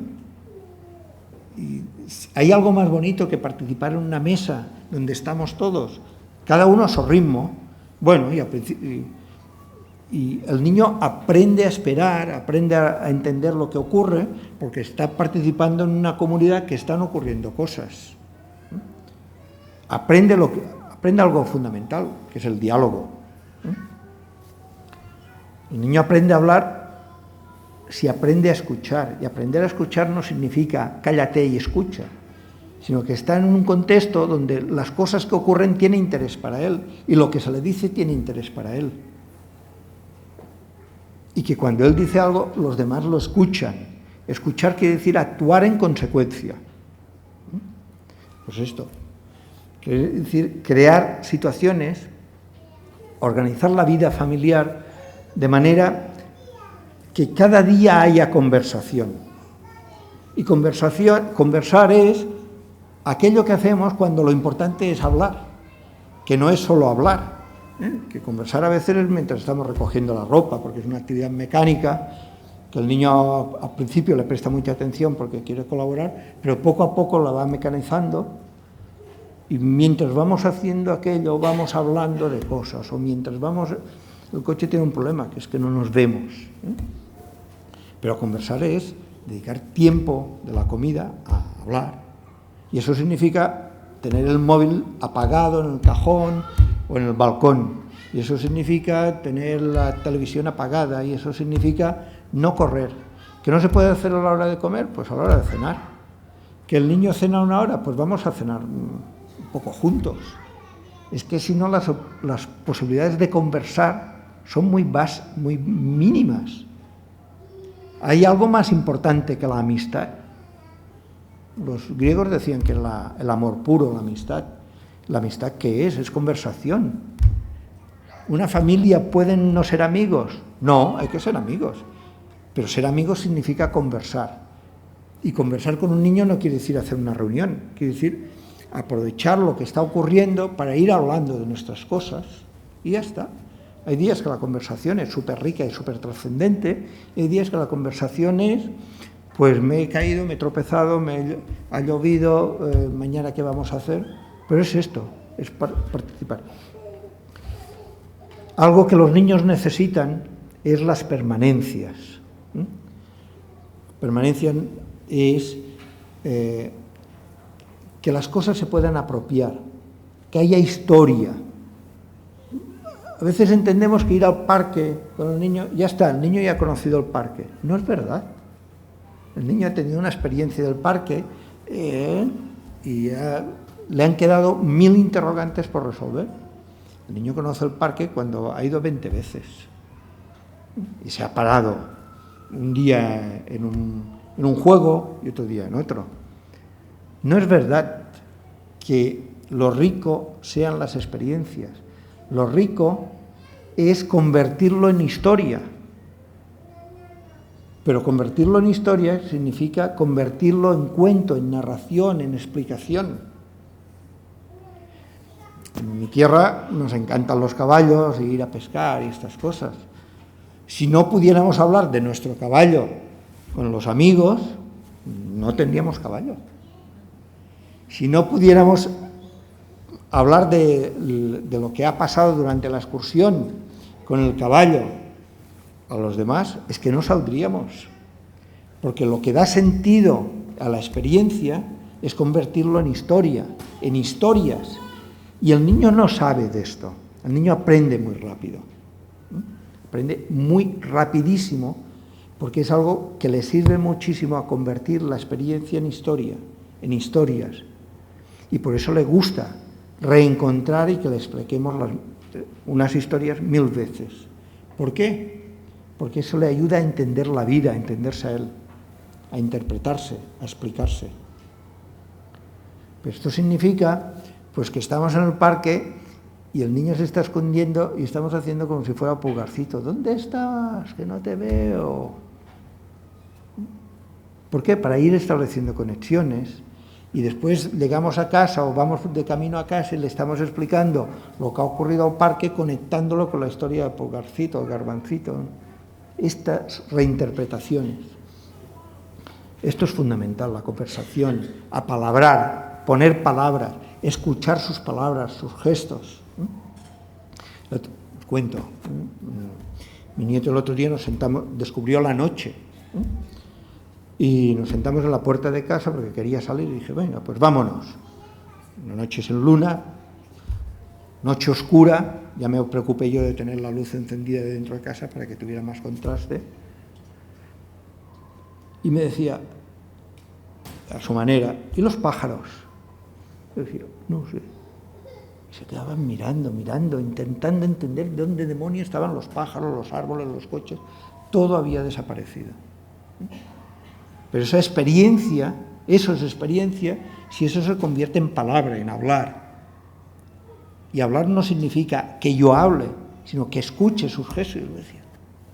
Y hay algo más bonito que participar en una mesa donde estamos todos, cada uno a su ritmo. Bueno, y el niño aprende a esperar, aprende a entender lo que ocurre, porque está participando en una comunidad que están ocurriendo cosas. Aprende algo fundamental, que es el diálogo. El niño aprende a hablar si aprende a escuchar, y aprender a escuchar no significa cállate y escucha, sino que está en un contexto donde las cosas que ocurren tienen interés para él y lo que se le dice tiene interés para él. Y que cuando él dice algo, los demás lo escuchan. Escuchar quiere decir actuar en consecuencia. Pues esto. Quiere decir crear situaciones, organizar la vida familiar de manera que cada día haya conversación. Y conversar es aquello que hacemos cuando lo importante es hablar, que no es solo hablar, que conversar a veces es mientras estamos recogiendo la ropa, porque es una actividad mecánica, que el niño al principio le presta mucha atención porque quiere colaborar, pero poco a poco la va mecanizando, y mientras vamos haciendo aquello, vamos hablando de cosas, o mientras vamos... El coche tiene un problema, que es que no nos vemos. Pero conversar es dedicar tiempo de la comida a hablar. Y eso significa tener el móvil apagado en el cajón o en el balcón. Y eso significa tener la televisión apagada. Y eso significa no correr. ¿Que no se puede hacer a la hora de comer? Pues a la hora de cenar. ¿Que el niño cena una hora? Pues vamos a cenar un poco juntos. Es que si no las posibilidades de conversar son muy mínimas. Hay algo más importante que la amistad. Los griegos decían que el amor puro, la amistad. ¿La amistad qué es? Es conversación. ¿Una familia pueden no ser amigos? No, hay que ser amigos. Pero ser amigos significa conversar. Y conversar con un niño no quiere decir hacer una reunión, quiere decir aprovechar lo que está ocurriendo para ir hablando de nuestras cosas y ya está. Hay días que la conversación es súper rica y súper trascendente, y hay días que la conversación es, pues me he caído, me he tropezado, ha llovido, mañana qué vamos a hacer, pero es esto, es participar. Algo que los niños necesitan es las permanencias. Permanencia es que las cosas se puedan apropiar, que haya historia. A veces entendemos que ir al parque con el niño, ya está, el niño ya ha conocido el parque. No es verdad. El niño ha tenido una experiencia del parque y ya le han quedado 1000 interrogantes por resolver. El niño conoce el parque cuando ha ido 20 veces y se ha parado un día en un juego y otro día en otro. No es verdad que lo rico sean las experiencias. Lo rico es convertirlo en historia. Pero convertirlo en historia significa convertirlo en cuento, en narración, en explicación. En mi tierra nos encantan los caballos y ir a pescar y estas cosas. Si no pudiéramos hablar de nuestro caballo con los amigos, no tendríamos caballo. Si no pudiéramos hablar de lo que ha pasado durante la excursión con el caballo a los demás, es que no saldríamos. Porque lo que da sentido a la experiencia es convertirlo en historia, en historias. Y el niño no sabe de esto. El niño aprende muy rápido. Aprende muy rapidísimo porque es algo que le sirve muchísimo a convertir la experiencia en historia, en historias. Y por eso le gusta reencontrar y que le expliquemos unas historias 1000 veces. ¿Por qué? Porque eso le ayuda a entender la vida, a entenderse a él, a interpretarse, a explicarse. Pero esto significa pues que estamos en el parque y el niño se está escondiendo y estamos haciendo como si fuera Pulgarcito. ¿Dónde estás? Que no te veo. ¿Por qué? Para ir estableciendo conexiones. Y después llegamos a casa o vamos de camino a casa y le estamos explicando lo que ha ocurrido al parque, conectándolo con la historia de Pulgarcito, el Garbancito. Estas reinterpretaciones. Esto es fundamental, la conversación, apalabrar, poner palabras, escuchar sus palabras, sus gestos. Cuento, mi nieto el otro día nos sentamos, descubrió la noche. Y nos sentamos en la puerta de casa porque quería salir y dije, venga, pues vámonos. Una noche sin luna, noche oscura, ya me preocupé yo de tener la luz encendida dentro de casa para que tuviera más contraste. Y me decía, a su manera, ¿y los pájaros? Yo decía, no sé. Y se quedaban mirando, intentando entender dónde demonios estaban los pájaros, los árboles, los coches. Todo había desaparecido. Pero esa experiencia, eso es experiencia, si eso se convierte en palabra, en hablar. Y hablar no significa que yo hable, sino que escuche sus gestos.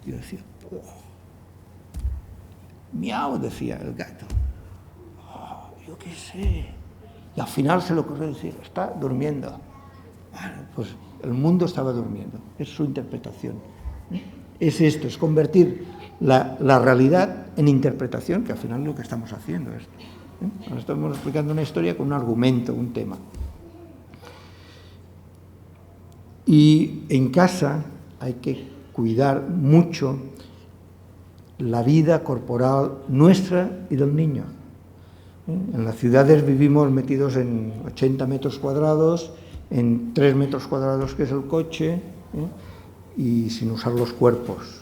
Yo decía, oh. Miau, decía el gato. Oh, yo qué sé. Y al final se le ocurrió decir, está durmiendo. Bueno, pues el mundo estaba durmiendo. Es su interpretación. Es esto, es convertir la realidad en interpretación, que al final es lo que estamos haciendo. Ahora estamos explicando una historia con un argumento, un tema. Y en casa hay que cuidar mucho la vida corporal nuestra y del niño. En las ciudades vivimos metidos en 80 metros cuadrados, en 3 metros cuadrados que es el coche, y sin usar los cuerpos.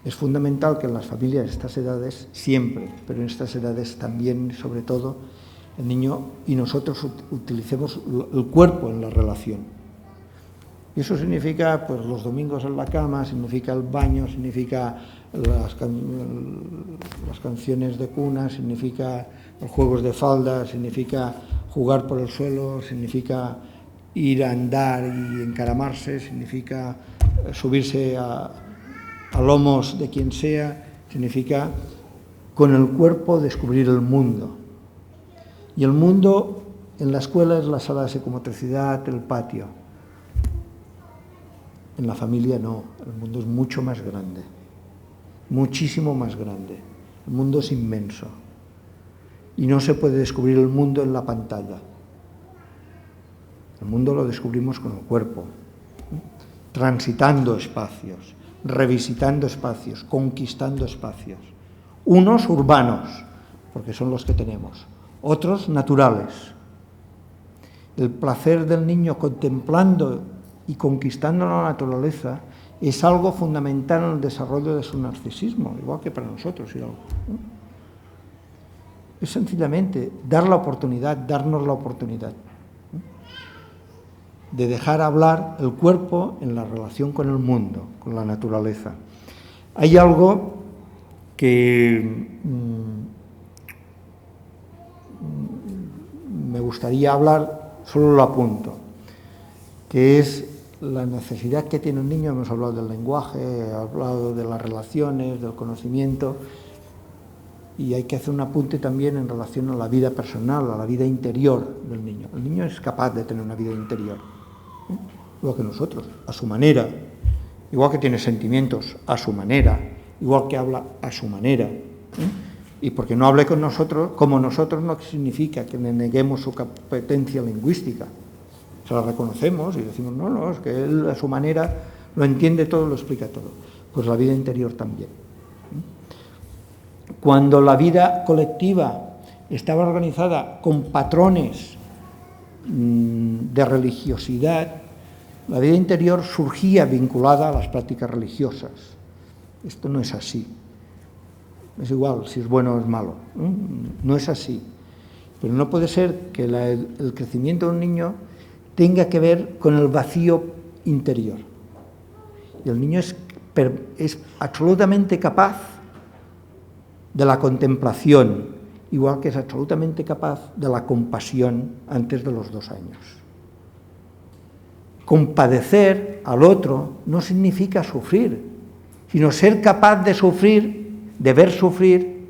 Es fundamental que en las familias de estas edades, siempre, pero en estas edades también, sobre todo, el niño y nosotros utilicemos el cuerpo en la relación. Y eso significa pues, los domingos en la cama, significa el baño, significa las canciones de cuna, significa los juegos de falda, significa jugar por el suelo, significa ir a andar y encaramarse, significa subirse a a lomos de quien sea, significa con el cuerpo descubrir el mundo. Y el mundo en la escuela es la sala de psicomotricidad, el patio. En la familia no, el mundo es mucho más grande, muchísimo más grande. El mundo es inmenso y no se puede descubrir el mundo en la pantalla. El mundo lo descubrimos con el cuerpo, transitando espacios, revisitando espacios, conquistando espacios. Unos urbanos, porque son los que tenemos, otros naturales. El placer del niño contemplando y conquistando la naturaleza es algo fundamental en el desarrollo de su narcisismo, igual que para nosotros. Es sencillamente dar la oportunidad, darnos la oportunidad de dejar hablar el cuerpo en la relación con el mundo, con la naturaleza. Hay algo que me gustaría hablar, solo lo apunto, que es la necesidad que tiene un niño. Hemos hablado del lenguaje, he hablado de las relaciones, del conocimiento, y hay que hacer un apunte también en relación a la vida personal, a la vida interior del niño. El niño es capaz de tener una vida interior, igual que nosotros, a su manera, igual que tiene sentimientos a su manera, igual que habla a su manera. Y porque no hable con nosotros, como nosotros, no significa que le neguemos su competencia lingüística. Se la reconocemos y decimos, no, es que él a su manera lo entiende todo, lo explica todo. Pues la vida interior también. Cuando la vida colectiva estaba organizada con patrones de religiosidad, la vida interior surgía vinculada a las prácticas religiosas. Esto no es así. Es igual si es bueno o es malo. No es así. Pero no puede ser que el crecimiento de un niño tenga que ver con el vacío interior. Y el niño es absolutamente capaz de la contemplación, igual que es absolutamente capaz de la compasión antes de los 2 años. Compadecer al otro no significa sufrir, sino ser capaz de sufrir, de ver sufrir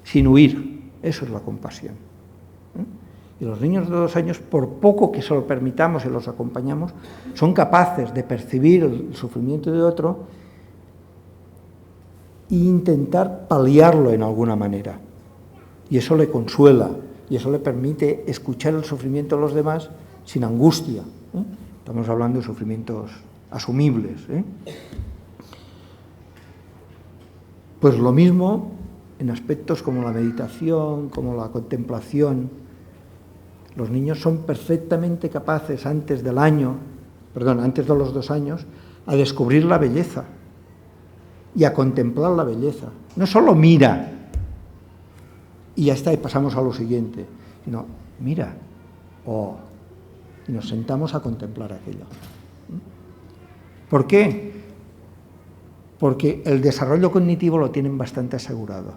sin huir. Eso es la compasión. Y los niños de 2 años, por poco que se lo permitamos y los acompañamos, son capaces de percibir el sufrimiento de otro e intentar paliarlo en alguna manera. Y eso le consuela, y eso le permite escuchar el sufrimiento de los demás sin angustia. Estamos hablando de sufrimientos asumibles. Pues lo mismo en aspectos como la meditación, como la contemplación. Los niños son perfectamente capaces antes de los 2 años, a descubrir la belleza y a contemplar la belleza. No solo mira y ya está, y pasamos a lo siguiente, sino mira, y nos sentamos a contemplar aquello. ¿Por qué? Porque el desarrollo cognitivo lo tienen bastante asegurado.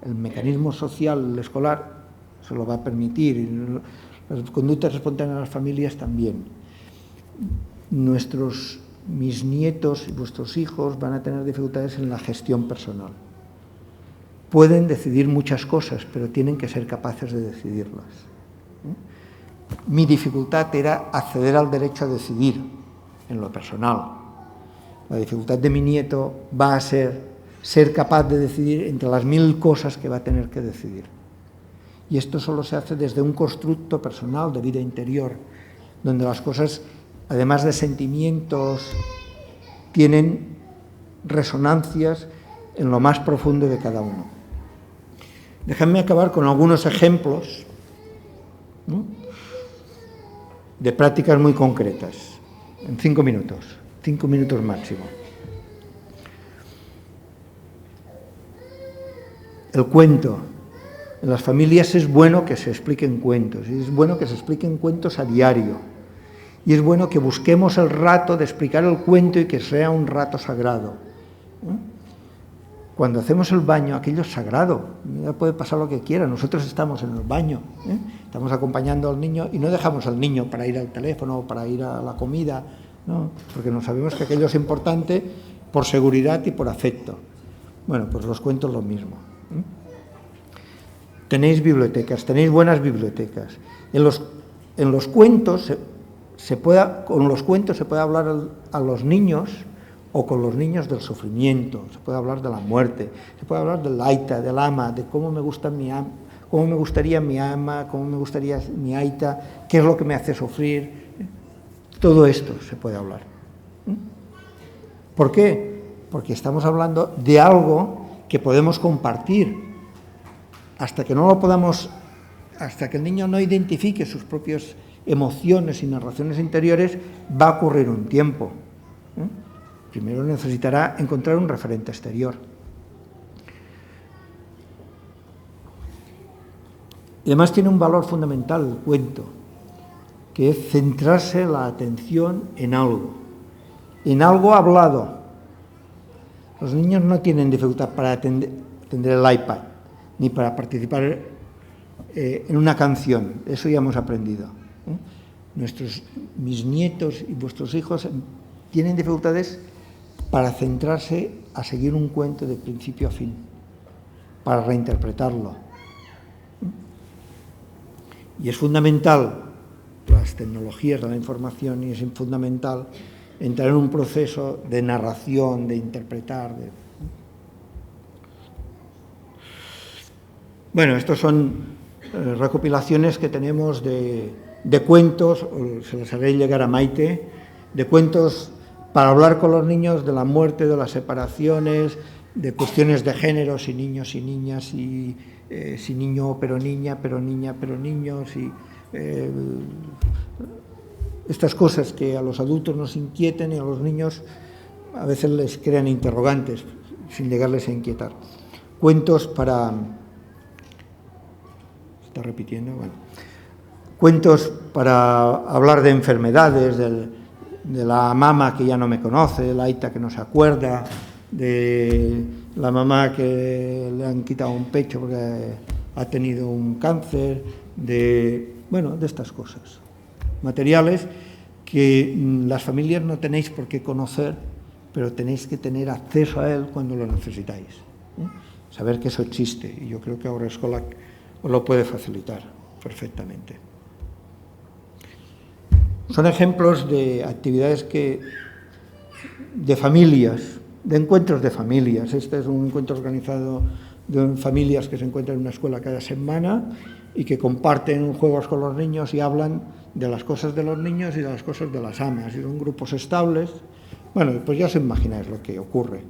El mecanismo social, el escolar, se lo va a permitir, y las conductas espontáneas de las familias también. Mis nietos y vuestros hijos van a tener dificultades en la gestión personal. Pueden decidir muchas cosas, pero tienen que ser capaces de decidirlas. Mi dificultad era acceder al derecho a decidir en lo personal. La dificultad de mi nieto va a ser capaz de decidir entre las 1000 cosas que va a tener que decidir. Y esto solo se hace desde un constructo personal de vida interior, donde las cosas, además de sentimientos, tienen resonancias en lo más profundo de cada uno. Déjenme acabar con algunos ejemplos, ¿no?, de prácticas muy concretas, en 5 minutos máximo. El cuento. En las familias es bueno que se expliquen cuentos, y es bueno que se expliquen cuentos a diario, y es bueno que busquemos el rato de explicar el cuento y que sea un rato sagrado. Cuando hacemos el baño, aquello es sagrado, ya puede pasar lo que quiera, nosotros estamos en el baño, estamos acompañando al niño y no dejamos al niño para ir al teléfono o para ir a la comida, no, porque no sabemos que aquello es importante por seguridad y por afecto. Bueno, pues los cuentos lo mismo. Tenéis bibliotecas, tenéis buenas bibliotecas. En los cuentos con los cuentos se puede hablar a los niños o con los niños del sufrimiento, se puede hablar de la muerte, se puede hablar del aita, del ama, de cómo me gustaría mi ama, cómo me gustaría mi aita, qué es lo que me hace sufrir. Todo esto se puede hablar. ¿Por qué? Porque estamos hablando de algo que podemos compartir. Hasta que el niño no identifique sus propias emociones y narraciones interiores, va a ocurrir un tiempo. Primero necesitará encontrar un referente exterior. Y además tiene un valor fundamental el cuento, que es centrarse la atención en algo hablado. Los niños no tienen dificultad para atender el iPad, ni para participar en una canción. Eso ya hemos aprendido. Mis nietos y vuestros hijos tienen dificultades para centrarse a seguir un cuento de principio a fin, para reinterpretarlo. Y es fundamental, las tecnologías de la información, y es fundamental entrar en un proceso de narración, de interpretar. Bueno, estos son recopilaciones que tenemos de cuentos, se las haré llegar a Maite, de cuentos para hablar con los niños de la muerte, de las separaciones, de cuestiones de género, si niños y niñas, si niño pero niña, pero niña pero niños, estas cosas que a los adultos nos inquieten y a los niños a veces les crean interrogantes sin llegarles a inquietar. Cuentos para... ¿Está repitiendo? Bueno. Cuentos para hablar de enfermedades, de la mamá que ya no me conoce, de la aita que no se acuerda, de la mamá que le han quitado un pecho porque ha tenido un cáncer, de estas cosas. Materiales que las familias no tenéis por qué conocer, pero tenéis que tener acceso a él cuando lo necesitáis. Saber que eso existe, y yo creo que Haurreskolak os lo puede facilitar perfectamente. Son ejemplos de actividades de familias, de encuentros de familias. Este es un encuentro organizado de familias que se encuentran en una escuela cada semana y que comparten juegos con los niños y hablan de las cosas de los niños y de las cosas de las amas. Y son grupos estables. Bueno, pues ya os imagináis lo que ocurre.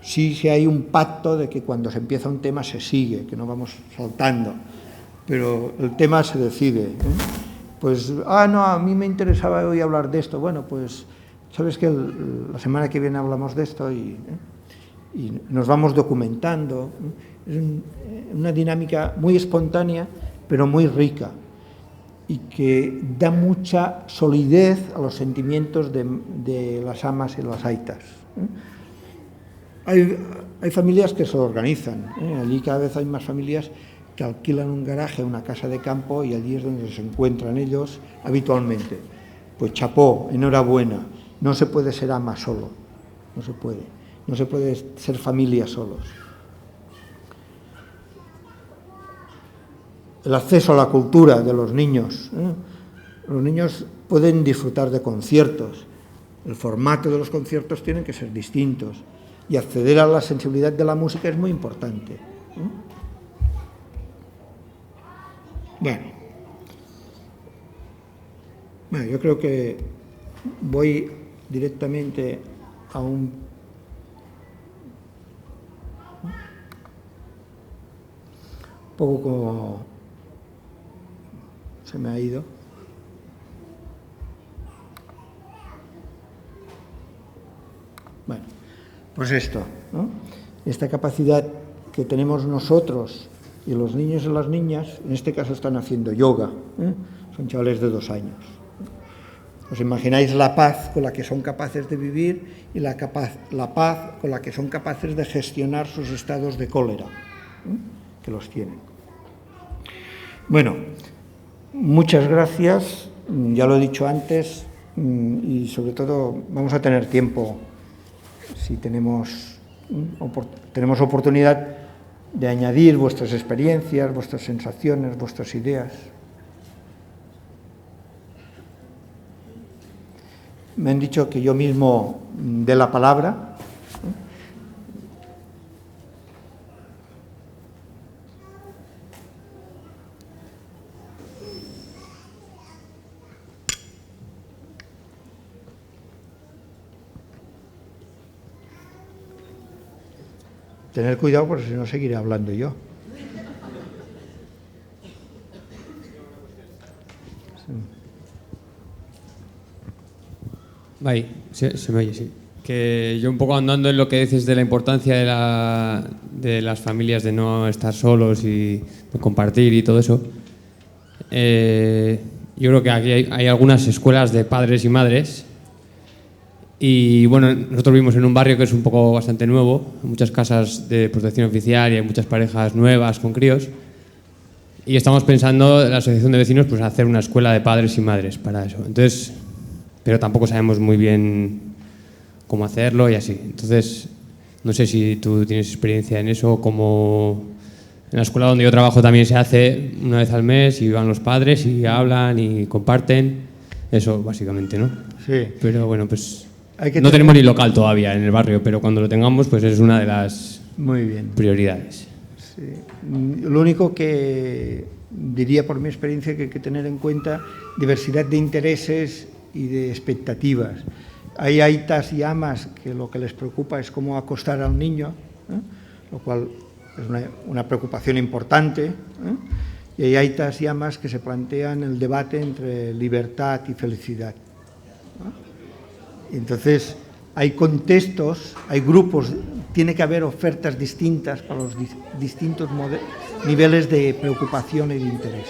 Sí hay un pacto de que cuando se empieza un tema se sigue, que no vamos saltando, pero el tema se decide. Pues, no, a mí me interesaba hoy hablar de esto. Bueno, pues, sabes que la semana que viene hablamos de esto y nos vamos documentando. Es una dinámica muy espontánea, pero muy rica y que da mucha solidez a los sentimientos de las amas y las aitas. Hay familias que se lo organizan. Allí cada vez hay más familias que alquilan un garaje, una casa de campo, y allí es donde se encuentran ellos habitualmente. Pues chapó, enhorabuena. No se puede ser ama solo, no se puede. No se puede ser familia solos. El acceso a la cultura de los niños. Los niños pueden disfrutar de conciertos. El formato de los conciertos tienen que ser distintos. Y acceder a la sensibilidad de la música es muy importante. Bueno, yo creo que voy directamente a un poco como se me ha ido. Bueno, pues esto, ¿no? Esta capacidad que tenemos nosotros y los niños y las niñas, en este caso están haciendo yoga, son chavales de 2 años. ¿Os imagináis la paz con la que son capaces de vivir y la paz con la que son capaces de gestionar sus estados de cólera, que los tienen? Bueno, muchas gracias, ya lo he dicho antes, y sobre todo vamos a tener tiempo si tenemos oportunidad de añadir vuestras experiencias, vuestras sensaciones, vuestras ideas. Me han dicho que yo mismo dé la palabra. Tener cuidado porque si no seguiré hablando yo. Ahí, se me oye, sí. Que yo un poco andando en lo que dices de la importancia de las familias, de no estar solos y de compartir y todo eso. Yo creo que aquí hay algunas escuelas de padres y madres. Y bueno, nosotros vivimos en un barrio que es un poco bastante nuevo, hay muchas casas de protección oficial y hay muchas parejas nuevas con críos. Y estamos pensando, la asociación de vecinos, pues hacer una escuela de padres y madres para eso. Entonces, pero tampoco sabemos muy bien cómo hacerlo y así. Entonces, no sé si tú tienes experiencia en eso, como en la escuela donde yo trabajo también se hace una vez al mes y van los padres y hablan y comparten. Eso, básicamente, ¿no? Sí. Pero bueno, pues no tenemos ni local todavía en el barrio, pero cuando lo tengamos, pues es una de las prioridades. Sí. Lo único que diría por mi experiencia que hay que tener en cuenta diversidad de intereses y de expectativas. Hay aitas y amas que lo que les preocupa es cómo acostar al niño, lo cual es una preocupación importante, y hay aitas y amas que se plantean el debate entre libertad y felicidad. Entonces, hay contextos, hay grupos, tiene que haber ofertas distintas para los distintos niveles de preocupación y de interés.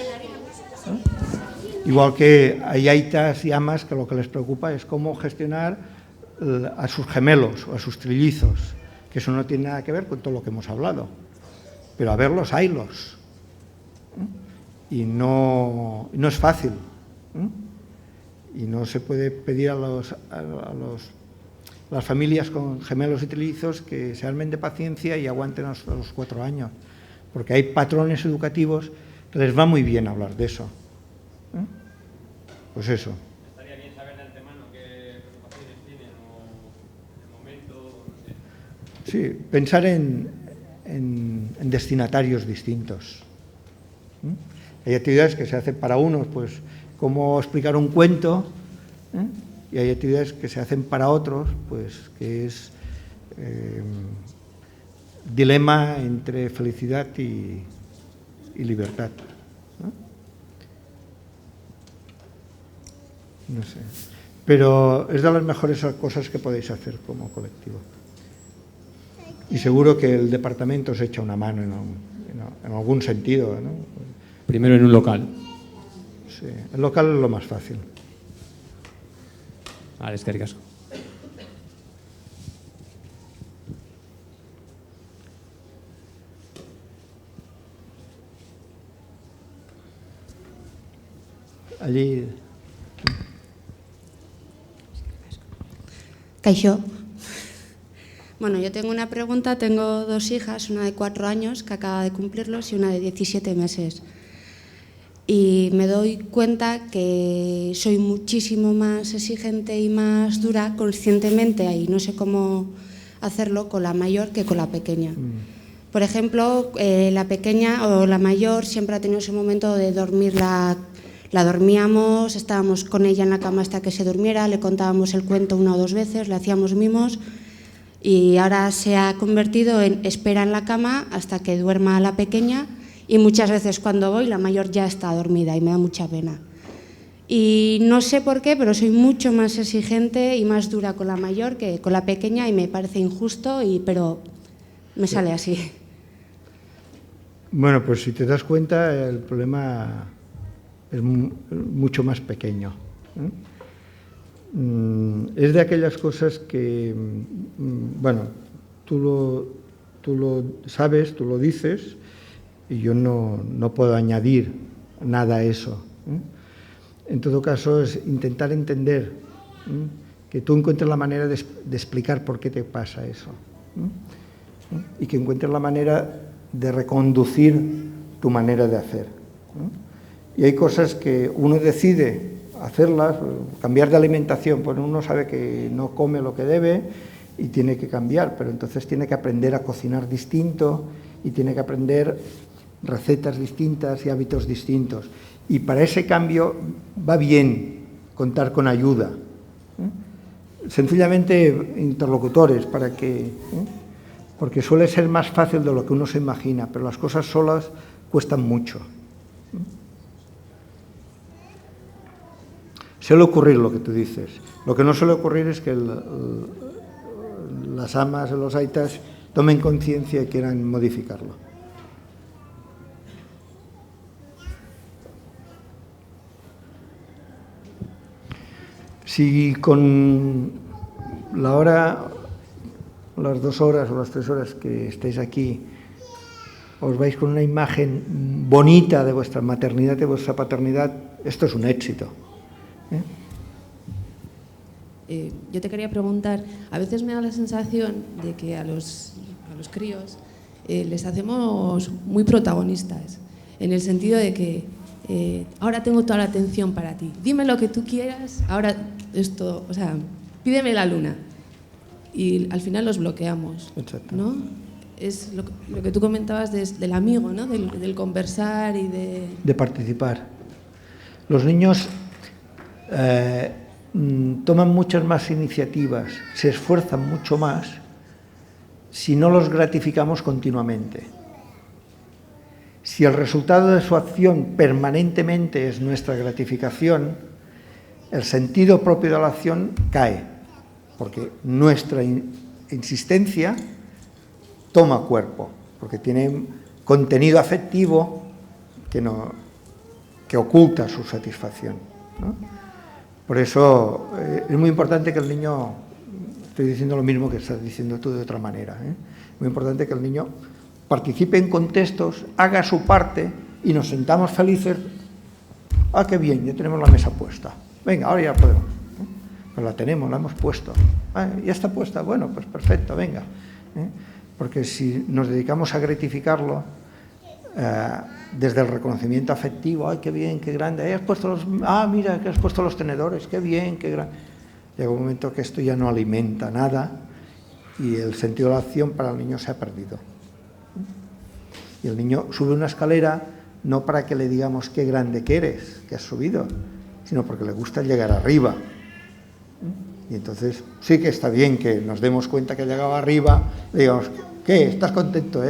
Igual que hay aitas y amas que lo que les preocupa es cómo gestionar a sus gemelos o a sus trillizos, que eso no tiene nada que ver con todo lo que hemos hablado. Pero a verlos, haylos. Y no es fácil. Y no se puede pedir a las familias con gemelos y trillizos que se armen de paciencia y aguanten hasta los 4 años. Porque hay patrones educativos que les va muy bien hablar de eso. Pues eso. Estaría bien saber de antemano qué preocupaciones tienen o el momento, no sé. Sí, pensar en destinatarios distintos. Hay actividades que se hacen para unos, pues cómo explicar un cuento, y hay actividades que se hacen para otros, pues que es dilema entre felicidad y libertad. No sé. Pero es de las mejores cosas que podéis hacer como colectivo. Y seguro que el departamento os echa una mano en algún sentido, ¿no? Primero en un local. Sí, el local es lo más fácil. Vale, eskerrik asko. Allí. Kaixo. Bueno, yo tengo una pregunta. Tengo 2 hijas, una de 4 años que acaba de cumplirlos y una de 17 meses. Y me doy cuenta que soy muchísimo más exigente y más dura conscientemente, y no sé cómo hacerlo con la mayor que con la pequeña. Por ejemplo, la pequeña o la mayor siempre ha tenido ese momento de dormirla. La dormíamos, estábamos con ella en la cama hasta que se durmiera, le contábamos el cuento 1 o 2 veces, le hacíamos mimos, y ahora se ha convertido en espera en la cama hasta que duerma la pequeña, y muchas veces cuando voy la mayor ya está dormida y me da mucha pena. Y no sé por qué, pero soy mucho más exigente y más dura con la mayor que con la pequeña, y me parece injusto, pero me sale así. Bueno, pues si te das cuenta, el problema es mucho más pequeño. Es de aquellas cosas que, bueno, tú lo sabes, tú lo dices, y yo no puedo añadir nada a eso. En todo caso, es intentar entender que que tú encuentres la manera de explicar por qué te pasa eso. Y que encuentres la manera de reconducir tu manera de hacer. Y hay cosas que uno decide hacerlas, cambiar de alimentación, pues uno sabe que no come lo que debe y tiene que cambiar, pero entonces tiene que aprender a cocinar distinto y tiene que aprender recetas distintas y hábitos distintos. Y para ese cambio va bien contar con ayuda. Sencillamente interlocutores, porque suele ser más fácil de lo que uno se imagina, pero las cosas solas cuestan mucho. Suele ocurrir lo que tú dices. Lo que no suele ocurrir es que las amas o los aitas tomen conciencia y quieran modificarlo. Si con la hora, las 2 horas o las 3 horas que estéis aquí, os vais con una imagen bonita de vuestra maternidad, de vuestra paternidad, esto es un éxito. Yo te quería preguntar, a veces me da la sensación de que a los críos les hacemos muy protagonistas, en el sentido de que ahora tengo toda la atención para ti, dime lo que tú quieras, ahora esto, o sea, pídeme la luna. Y al final los bloqueamos, ¿no? Es lo que tú comentabas del amigo, ¿no? Del conversar y de participar. Los niños toman muchas más iniciativas, se esfuerzan mucho más si no los gratificamos continuamente. Si el resultado de su acción permanentemente es nuestra gratificación, el sentido propio de la acción cae, porque nuestra insistencia toma cuerpo, porque tiene contenido afectivo que oculta su satisfacción, ¿no? Por eso es muy importante que el niño, estoy diciendo lo mismo que estás diciendo tú de otra manera, muy importante que el niño participe en contextos, haga su parte y nos sentamos felices. Ah, qué bien, ya tenemos la mesa puesta. Venga, ahora ya podemos. Pues la tenemos, la hemos puesto. Ah, ya está puesta, bueno, pues perfecto, venga. Porque si nos dedicamos a gratificarlo desde el reconocimiento afectivo, ay, qué bien, qué grande, has puesto mira, que has puesto los tenedores, qué bien, qué grande. Llega un momento que esto ya no alimenta nada y el sentido de la acción para el niño se ha perdido. Y el niño sube una escalera no para que le digamos qué grande que eres, que has subido, sino porque le gusta llegar arriba. Y entonces sí que está bien que nos demos cuenta que ha llegado arriba, le digamos, ¿qué? ¿Estás contento,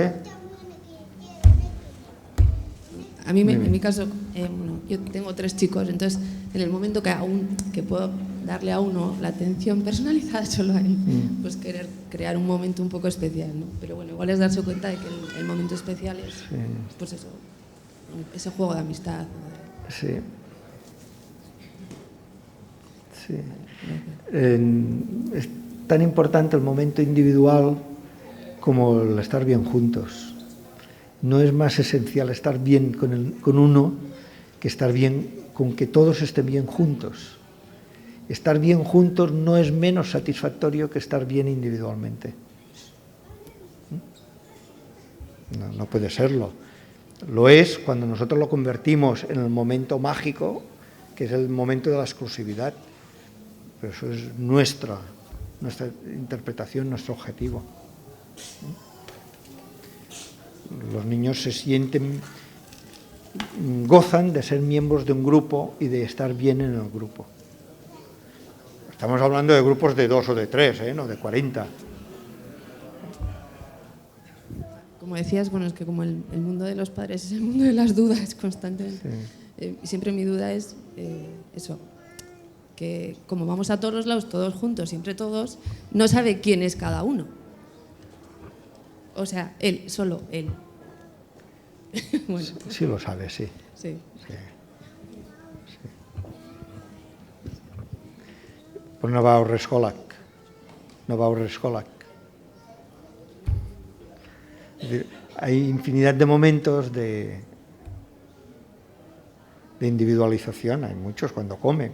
A mí, en mi caso, bueno, yo tengo 3 chicos, entonces en el momento que puedo darle a uno la atención personalizada solo a él, pues querer crear un momento un poco especial, ¿no? Pero bueno, igual es darse cuenta de que el momento especial es, pues eso, ese juego de amistad. Sí. Sí. Es tan importante el momento individual como el estar bien juntos. No es más esencial estar bien con uno que estar bien con que todos estén bien juntos. Estar bien juntos no es menos satisfactorio que estar bien individualmente. No puede serlo. Lo es cuando nosotros lo convertimos en el momento mágico, que es el momento de la exclusividad. Pero eso es nuestra interpretación, nuestro objetivo. Los niños se sienten, gozan de ser miembros de un grupo y de estar bien en el grupo. Estamos hablando de grupos de 2 o de 3, no de 40. Como decías, bueno, es que como el mundo de los padres es el mundo de las dudas constantemente. Sí. Siempre mi duda es eso, que como vamos a todos los lados, todos juntos, siempre todos, no sabe quién es cada uno. O sea, él, solo él. Bueno. Sí lo sabe, sí. Sí. Pues no va a Horrescolak. Es decir, hay infinidad de momentos de individualización, hay muchos cuando come,